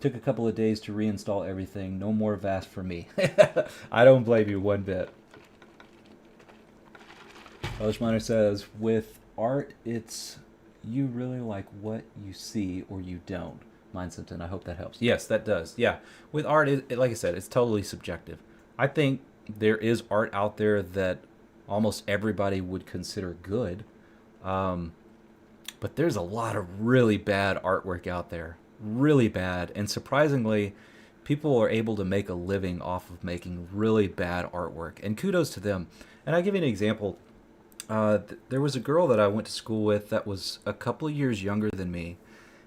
Took a couple of days to reinstall everything. No more VAST for me. I don't blame you one bit. Polish Miner says, with art, it's you really like what you see or you don't. Mindset, I hope that helps. Yes, that does. Yeah. With art, like I said, it's totally subjective. I think there is art out there that almost everybody would consider good. But there's a lot of really bad artwork out there. Really bad. And surprisingly, people are able to make a living off of making really bad artwork. And kudos to them. And I'll give you an example. There was a girl that I went to school with that was a couple of years younger than me.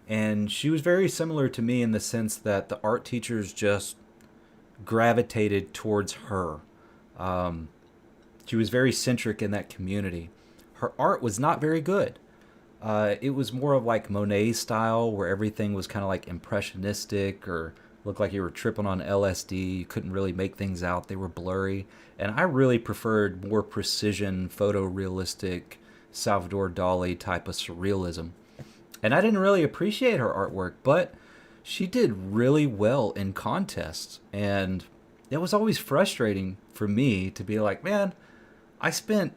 And she was very similar to me in the sense that the art teachers just gravitated towards her. She was very centric in that community. Her art was not very good. It was more of like Monet style, where everything was kind of like impressionistic or looked like you were tripping on LSD. You couldn't really make things out. They were blurry. And I really preferred more precision, photorealistic, Salvador Dali type of surrealism. And I didn't really appreciate her artwork, but she did really well in contests. And it was always frustrating for me to be like, man, I spent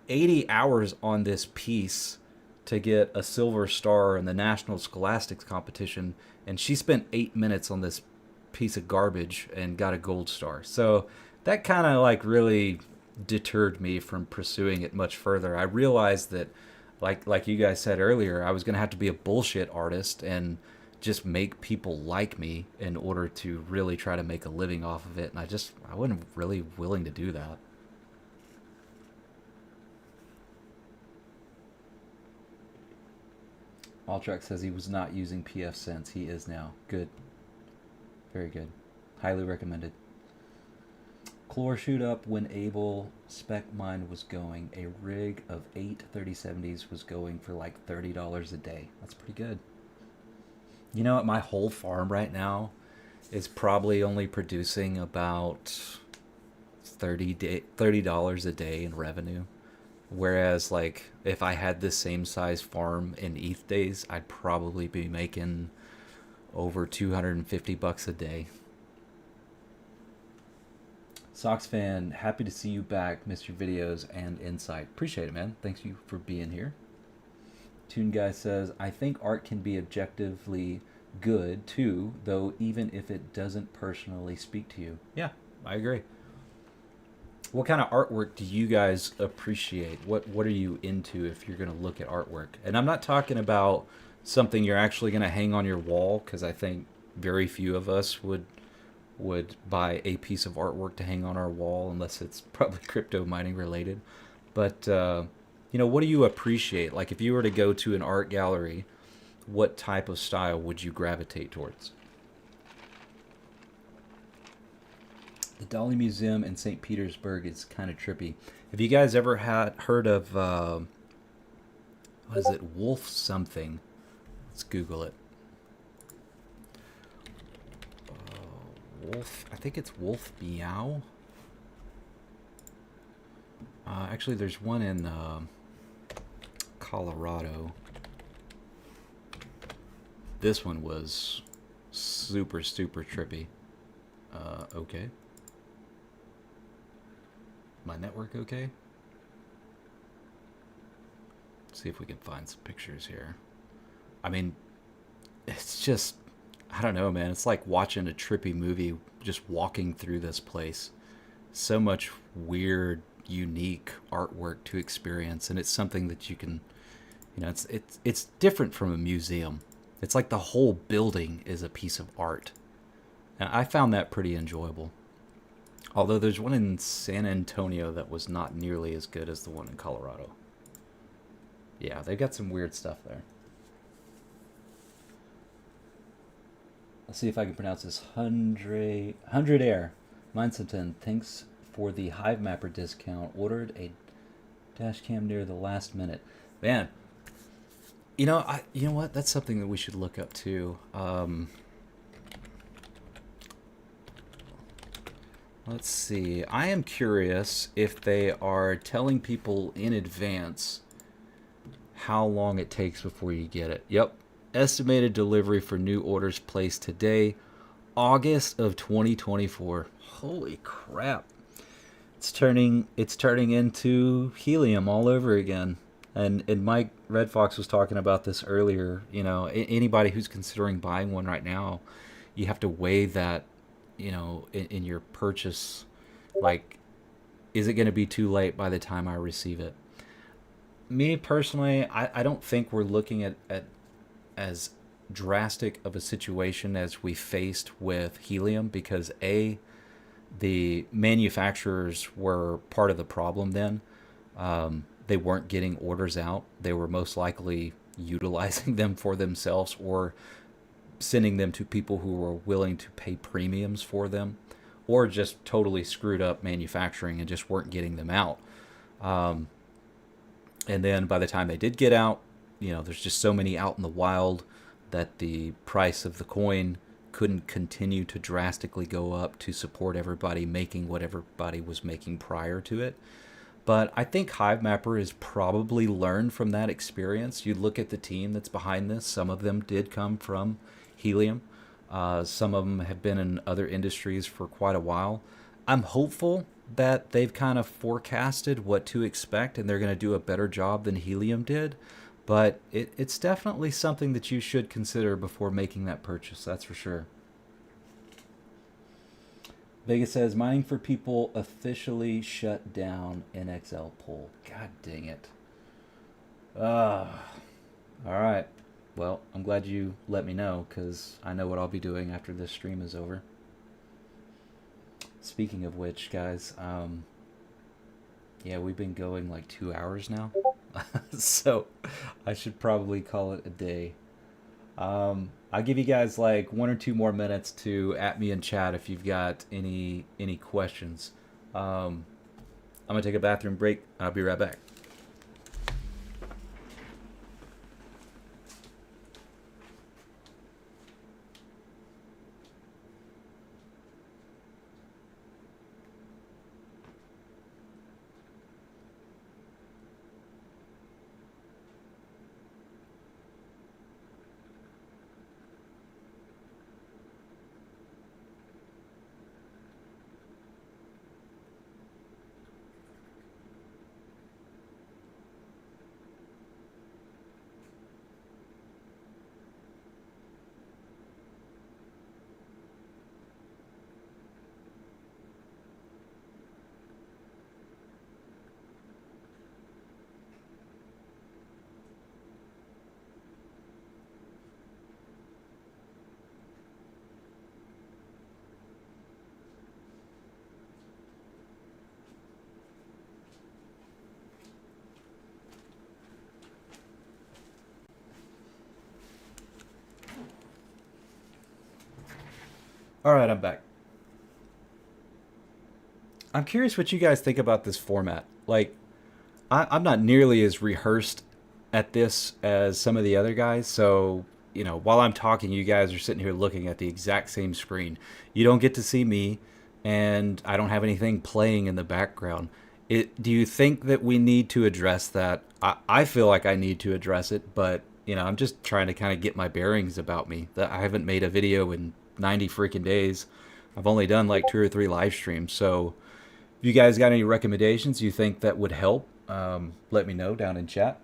80 hours on this piece to get a silver star in the National Scholastics competition, and she spent 8 minutes on this piece of garbage and got a gold star. So that kind of like really deterred me from pursuing it much further. I realized that like you guys said earlier, I was going to have to be a bullshit artist and just make people like me in order to really try to make a living off of it. And I wasn't really willing to do that. Alltrack says he was not using PF Sense. He is now. Good. Very good. Highly recommended. Chlor shoot up when Able spec mine was going. A rig of 8 3070s was going for like $30 a day. That's pretty good. You know what? My whole farm right now is probably only producing about $30 a day in revenue. Whereas, like, if I had this same size farm in ETH days, I'd probably be making over $250 a day. Sox fan, happy to see you back. Missed your videos and insight. Appreciate it, man. Thanks you for being here. Toon Guy says, I think art can be objectively good too, though even if it doesn't personally speak to you. Yeah, I agree. What kind of artwork do you guys appreciate? What are you into if you're going to look at artwork? And I'm not talking about something you're actually going to hang on your wall, because I think very few of us would buy a piece of artwork to hang on our wall unless it's probably crypto mining related. But you know, what do you appreciate? Like, if you were to go to an art gallery, what type of style would you gravitate towards? The Dolly Museum in St. Petersburg is kind of trippy. Have you guys ever heard of what is it, Wolf something? Let's Google it. Wolf, I think it's Wolf Meow. Actually, there's one in Colorado. This one was super trippy. Okay. My network okay? Let's see if we can find some pictures here. I mean, it's just, I don't know, man. It's like watching a trippy movie, just walking through this place. So much weird, unique artwork to experience, and it's something that you can, it's different from a museum. It's like the whole building is a piece of art. And I found that pretty enjoyable. Although there's one in San Antonio that was not nearly as good as the one in Colorado. Yeah, they've got some weird stuff there. Let's see if I can pronounce this. 100 Air. Mindsumpton, thanks for the Hive Mapper discount. Ordered a dash cam near the last minute. Man, you know what? That's something that we should look up too. Let's see. I am curious if they are telling people in advance how long it takes before you get it. Yep. Estimated delivery for new orders placed today, August of 2024. Holy crap. It's turning into helium all over again. And Mike Red Fox was talking about this earlier. You know, anybody who's considering buying one right now, you have to weigh that, in your purchase. Like, is it going to be too late by the time I receive it? Me personally, I don't think we're looking at as drastic of a situation as we faced with helium, because the manufacturers were part of the problem then. They weren't getting orders out. They were most likely utilizing them for themselves or sending them to people who were willing to pay premiums for them, or just totally screwed up manufacturing and just weren't getting them out. And then by the time they did get out, there's just so many out in the wild that the price of the coin couldn't continue to drastically go up to support everybody making what everybody was making prior to it. But I think HiveMapper has probably learned from that experience. You look at the team that's behind this. Some of them did come from helium. Some of them have been in other industries for quite a while. I'm hopeful that they've kind of forecasted what to expect and they're going to do a better job than helium did. But it's definitely something that you should consider before making that purchase. That's for sure. Vegas says, mining for people officially shut down NXL poll. God dang it. All right. Well, I'm glad you let me know, because I know what I'll be doing after this stream is over. Speaking of which, guys, yeah, we've been going like 2 hours now. So I should probably call it a day. I'll give you guys like 1 or 2 more minutes to at me in chat if you've got any questions. I'm gonna take a bathroom break. I'll be right back. All right, I'm back. I'm curious what you guys think about this format. Like, I'm not nearly as rehearsed at this as some of the other guys. So, you know, while I'm talking, you guys are sitting here looking at the exact same screen. You don't get to see me, and I don't have anything playing in the background. Do you think that we need to address that? I feel like I need to address it, but, you know, I'm just trying to kind of get my bearings about me. That I haven't made a video in 90 freaking days. I've only done like 2 or 3 live streams. So, if you guys got any recommendations you think that would help, let me know down in chat.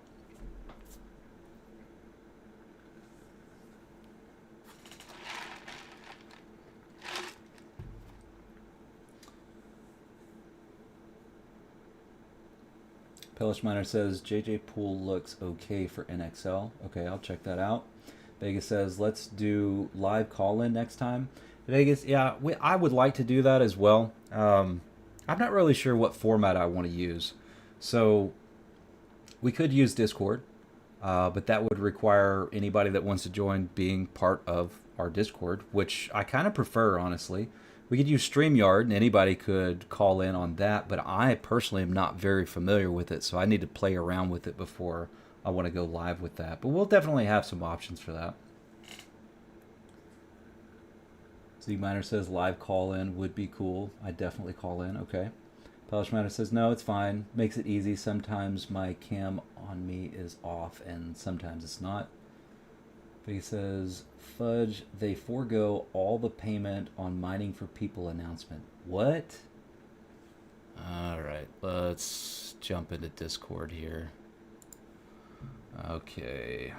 Pellish Miner says JJ Pool looks okay for NXL. Okay, I'll check that out. Vegas says let's do live call-in next time. Vegas, yeah, I would like to do that as well. I'm not really sure what format I want to use. So we could use Discord, but that would require anybody that wants to join being part of our Discord, which I kind of prefer, honestly. We could use StreamYard, and anybody could call in on that, but I personally am not very familiar with it, so I need to play around with it before I want to go live with that. But we'll definitely have some options for that. Zeitgeist says live call-in would be cool. I'd definitely call in. Okay. Pellish Miner says, no, it's fine. Makes it easy. Sometimes my cam on me is off, and sometimes it's not. He says, fudge, they forego all the payment on mining for people announcement. What? Alright, let's jump into Discord here. Okay.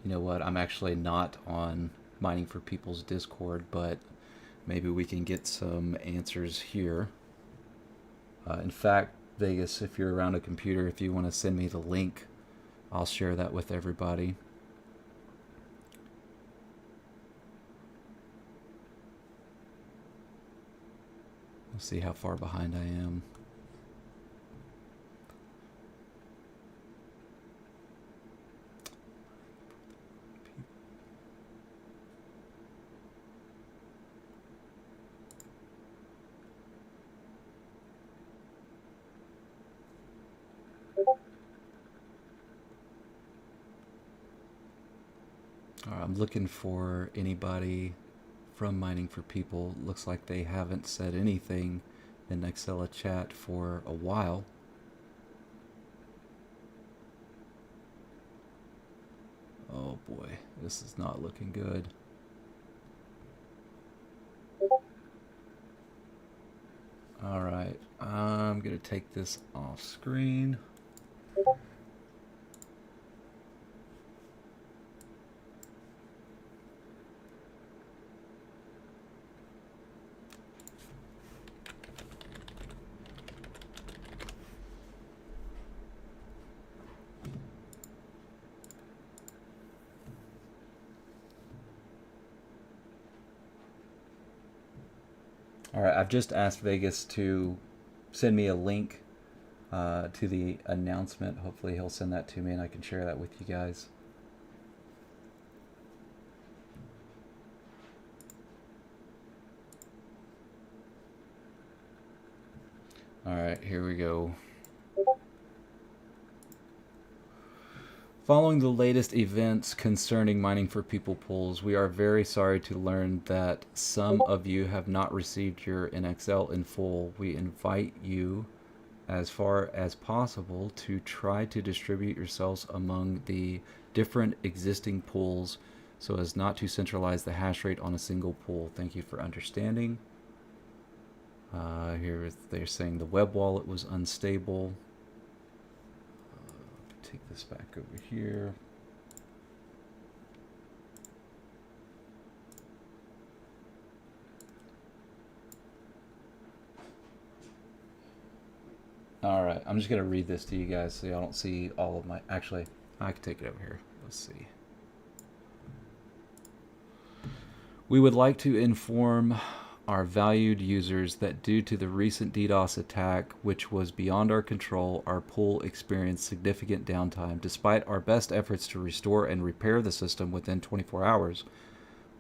You know what? I'm actually not on Mining for People's Discord, but maybe we can get some answers here. In fact, Vegas, if you're around a computer, if you want to send me the link, I'll share that with everybody. We'll see how far behind I am. I'm looking for anybody from Mining for People. Looks like they haven't said anything in Nexelia chat for a while. Oh boy, this is not looking good. Alright, I'm going to take this off screen. Alright, I've just asked Vegas to send me a link to the announcement. Hopefully he'll send that to me and I can share that with you guys. Alright, here we go. Following the latest events concerning Mining for People pools, we are very sorry to learn that some of you have not received your NXL in full. We invite you, as far as possible, to try to distribute yourselves among the different existing pools so as not to centralize the hash rate on a single pool. Thank you for understanding. Here they're saying the web wallet was unstable. Take this back over here. All right, I'm just going to read this to you guys so y'all don't see all of my... Actually, I can take it over here. Let's see. We would like to inform our valued users that due to the recent DDoS attack, which was beyond our control, our pool experienced significant downtime. Despite our best efforts to restore and repair the system within 24 hours,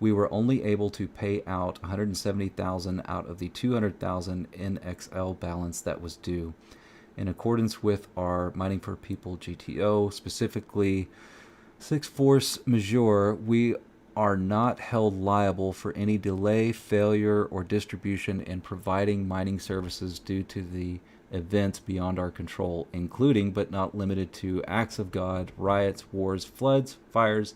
we were only able to pay out 170,000 out of the 200,000 NXL balance that was due. In accordance with our Mining for People GTO, specifically 6 Force Majeure, we are not held liable for any delay, failure, or distribution in providing mining services due to the events beyond our control, including but not limited to acts of God, riots, wars, floods, fires,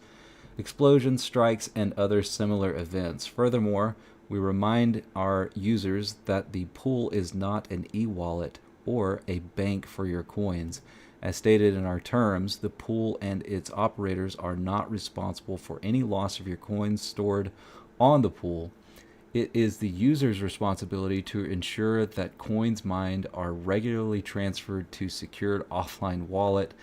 explosions, strikes, and other similar events. Furthermore, we remind our users that the pool is not an e-wallet or a bank for your coins. As stated in our terms, the pool and its operators are not responsible for any loss of your coins stored on the pool. It is the user's responsibility to ensure that coins mined are regularly transferred to secured offline wallet.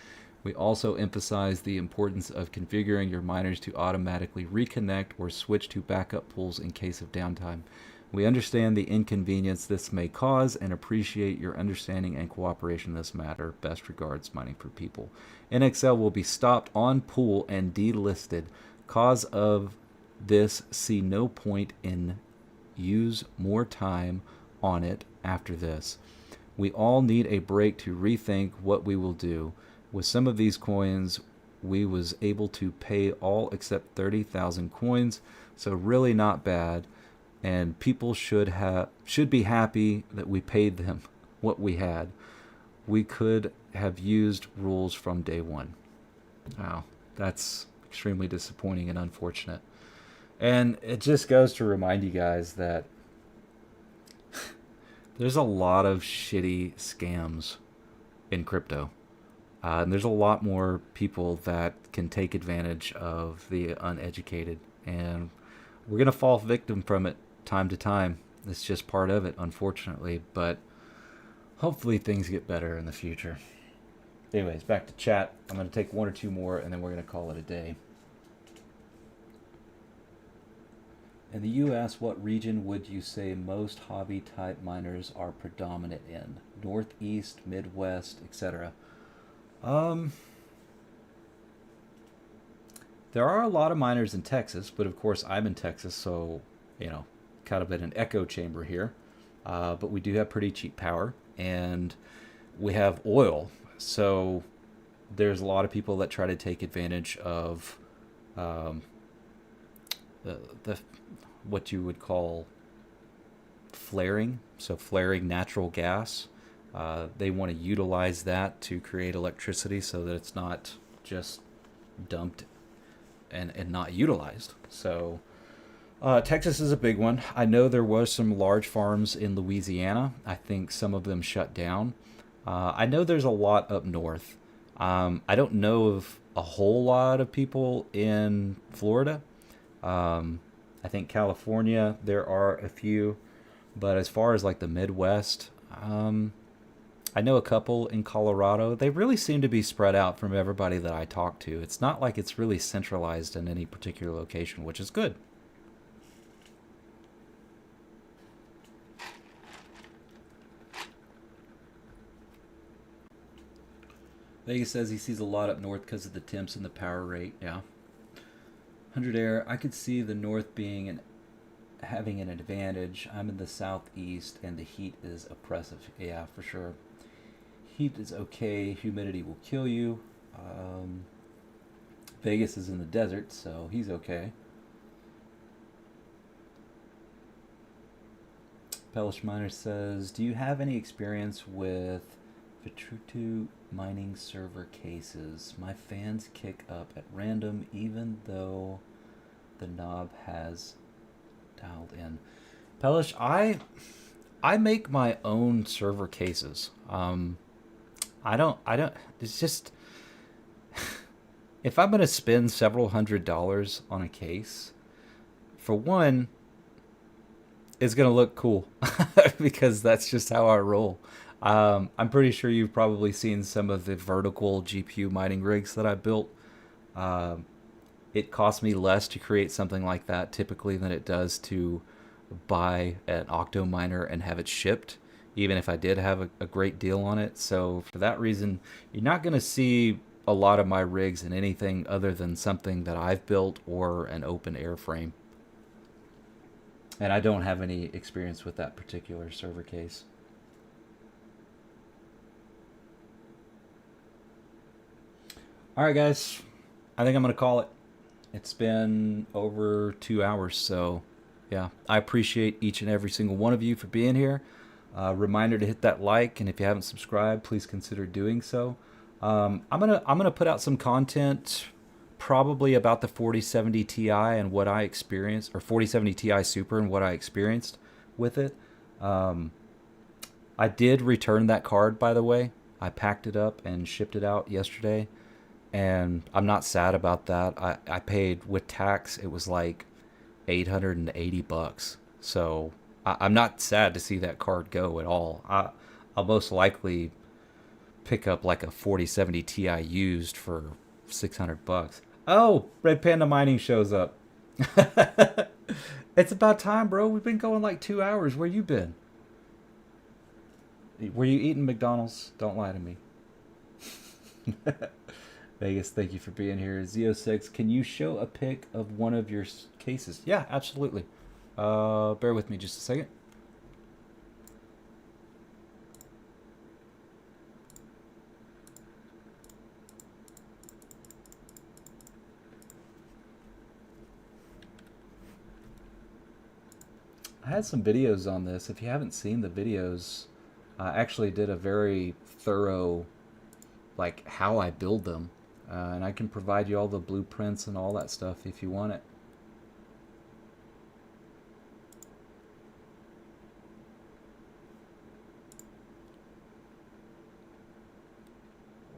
We also emphasize the importance of configuring your miners to automatically reconnect or switch to backup pools in case of downtime. We understand the inconvenience this may cause and appreciate your understanding and cooperation in this matter. Best regards, Mining for People. NXL will be stopped on pool and delisted. Cause of this, see no point in use more time on it after this. We all need a break to rethink what we will do. With some of these coins, we was able to pay all except 30,000 coins, so really not bad. And people should be happy that we paid them what we had. We could have used rules from day one. Wow, that's extremely disappointing and unfortunate. And it just goes to remind you guys that there's a lot of shitty scams in crypto. And there's a lot more people that can take advantage of the uneducated. And we're going to fall victim from it time to time. It's just part of it, unfortunately. But hopefully things get better in the future. Anyways, back to chat. I'm going to take one or two more, and then we're going to call it a day. In the U.S., what region would you say most hobby-type miners are predominant in? Northeast, Midwest, etc.? There are a lot of miners in Texas, but of course I'm in Texas, so, kind of in an echo chamber here. But we do have pretty cheap power, and we have oil. So there's a lot of people that try to take advantage of the what you would call flaring. So flaring natural gas. They want to utilize that to create electricity so that it's not just dumped and not utilized. So Texas is a big one. I know there was some large farms in Louisiana. I think some of them shut down. I know there's a lot up north. I don't know of a whole lot of people in Florida. I think California, there are a few. But as far as like the Midwest, I know a couple in Colorado. They really seem to be spread out from everybody that I talk to. It's not like it's really centralized in any particular location, which is good. Vegas says he sees a lot up north because of the temps and the power rate. Yeah. 100 Air, I could see the north having an advantage. I'm in the southeast and the heat is oppressive. Yeah, for sure. Heat is okay. Humidity will kill you. Vegas is in the desert, so he's okay. Pellish Miner says, do you have any experience with Vitrutu mining server cases? My fans kick up at random even though the knob has dialed in. Pellish, I make my own server cases. I don't, it's just, if I'm going to spend several $100s on a case, for one, it's going to look cool because that's just how I roll. I'm pretty sure you've probably seen some of the vertical GPU mining rigs that I built. It costs me less to create something like that typically than it does to buy an octo miner and have it shipped, even if I did have a great deal on it. So for that reason, you're not going to see a lot of my rigs in anything other than something that I've built or an open airframe. And I don't have any experience with that particular server case. All right, guys. I think I'm going to call it. It's been over 2 hours, so yeah. I appreciate each and every single one of you for being here. Reminder to hit that like, and if you haven't subscribed, please consider doing so. I'm gonna put out some content probably about the 4070 Ti and what I experienced, or 4070 Ti Super and what I experienced with it. I did return that card, by the way. I packed it up and shipped it out yesterday, and I'm not sad about that. I paid with tax, it was like $880. So I'm not sad to see that card go at all. I'll most likely pick up like a 4070 Ti used for $600. Oh, Red Panda Mining shows up. It's about time, bro. We've been going like 2 hours. Where you been? Were you eating McDonald's? Don't lie to me. Vegas, thank you for being here. Zeo6, can you show a pic of one of your cases? Yeah, absolutely. Bear with me just a second. I had some videos on this. If you haven't seen the videos, I actually did a very thorough, like, how I build them. And I can provide you all the blueprints and all that stuff if you want it.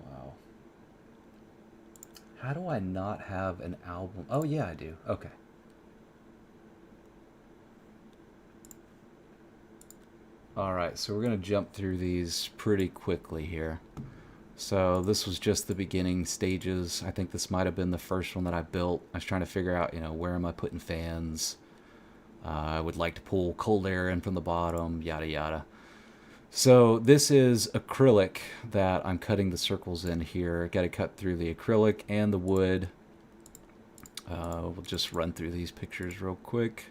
Wow. How do I not have an album? Oh, yeah, I do. Okay. Alright, so we're going to jump through these pretty quickly here. So this was just the beginning stages. I think this might have been the first one that I built. I was trying to figure out, where am I putting fans? I would like to pull cold air in from the bottom, yada yada. So this is acrylic that I'm cutting the circles in here. Got to cut through the acrylic and the wood. We'll just run through these pictures real quick.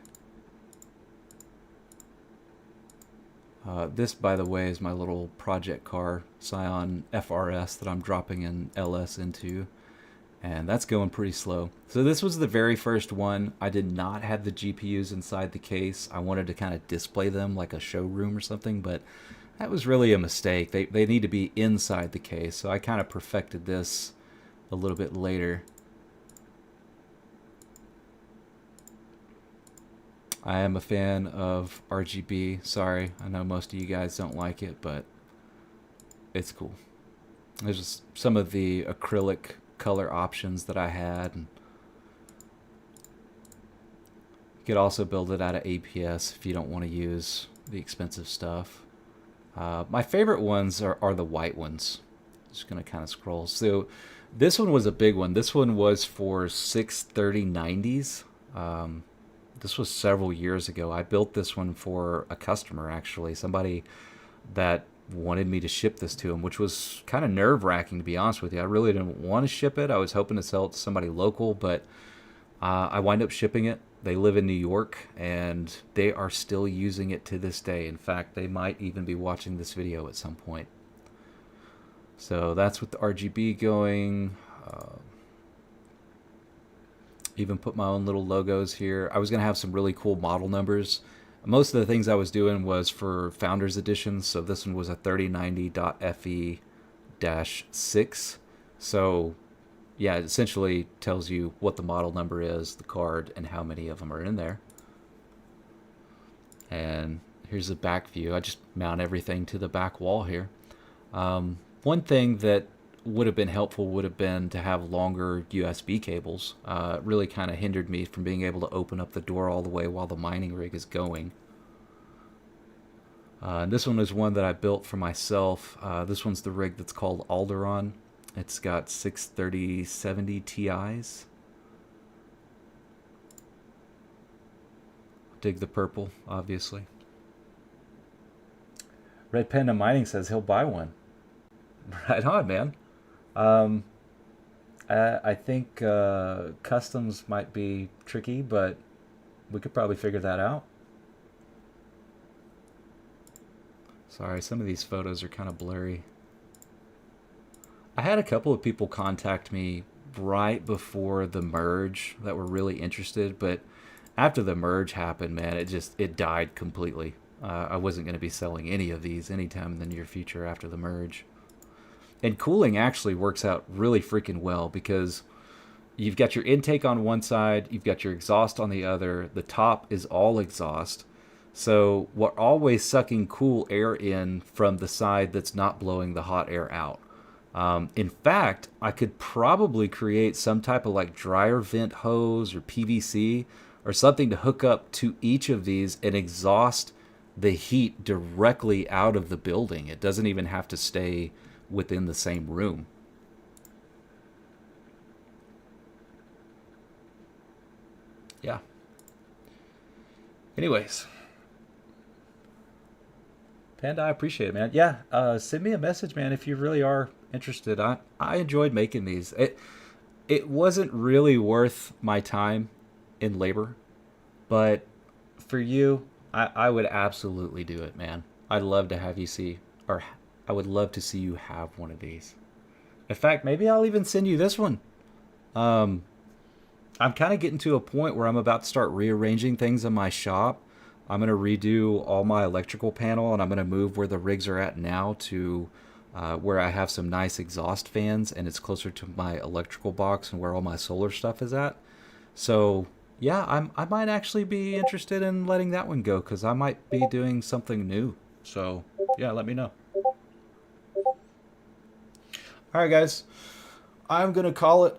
This, by the way, is my little project car, Scion FRS, that I'm dropping an LS into. And that's going pretty slow. So this was the very first one. I did not have the GPUs inside the case. I wanted to kind of display them like a showroom or something, but that was really a mistake. They need to be inside the case. So I kind of perfected this a little bit later. I am a fan of RGB. Sorry, I know most of you guys don't like it, but it's cool. There's just some of the acrylic color options that I had. And you could also build it out of APS if you don't want to use the expensive stuff. My favorite ones are the white ones. Just going to kind of scroll. So this one was a big one. This one was for 63090s. This was several years ago. I built this one for a customer, actually. Somebody that wanted me to ship this to him, which was kind of nerve-wracking, to be honest with you. I really didn't want to ship it. I was hoping to sell it to somebody local, but I wind up shipping it. They live in New York, and they are still using it to this day. In fact, they might even be watching this video at some point. So that's with the RGB going. Even put my own little logos here. I was going to have some really cool model numbers. Most of the things I was doing was for Founders Edition, so this one was a 3090.FE-6. So yeah, it essentially tells you what the model number is, the card, and how many of them are in there. And here's the back view. I just mount everything to the back wall here. One thing that would have been helpful would have been to have longer USB cables. It really kind of hindered me from being able to open up the door all the way while the mining rig is going. And this one is one that I built for myself. This one's the rig that's called Alderon. It's got 63070 Ti's. Dig the purple, obviously. Red Panda Mining says he'll buy one. Right on, man. I think customs might be tricky, but we could probably figure that out. Sorry, some of these photos are kind of blurry. I had a couple of people contact me right before the merge that were really interested, but after the merge happened, man, it died completely. I wasn't going to be selling any of these anytime in the near future after the merge. And cooling actually works out really freaking well because you've got your intake on one side, you've got your exhaust on the other. The top is all exhaust. So we're always sucking cool air in from the side that's not blowing the hot air out. In fact, I could probably create some type of like dryer vent hose or PVC or something to hook up to each of these and exhaust the heat directly out of the building. It doesn't even have to stay within the same room. Yeah. Anyways. Panda, I appreciate it, man. Yeah, send me a message, man, if you really are interested. I enjoyed making these. It wasn't really worth my time in labor, but for you, I would absolutely do it, man. I'd love to have you see, or I would love to see you have one of these. In fact, maybe I'll even send you this one. I'm kind of getting to a point where I'm about to start rearranging things in my shop. I'm going to redo all my electrical panel, and I'm going to move where the rigs are at now to where I have some nice exhaust fans, and it's closer to my electrical box and where all my solar stuff is at. So yeah, I might actually be interested in letting that one go because I might be doing something new. So yeah, let me know. All right, guys, I'm going to call it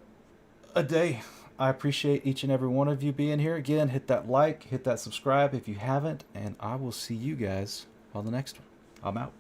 a day. I appreciate each and every one of you being here. Again, hit that like, hit that subscribe if you haven't, and I will see you guys on the next one. I'm out.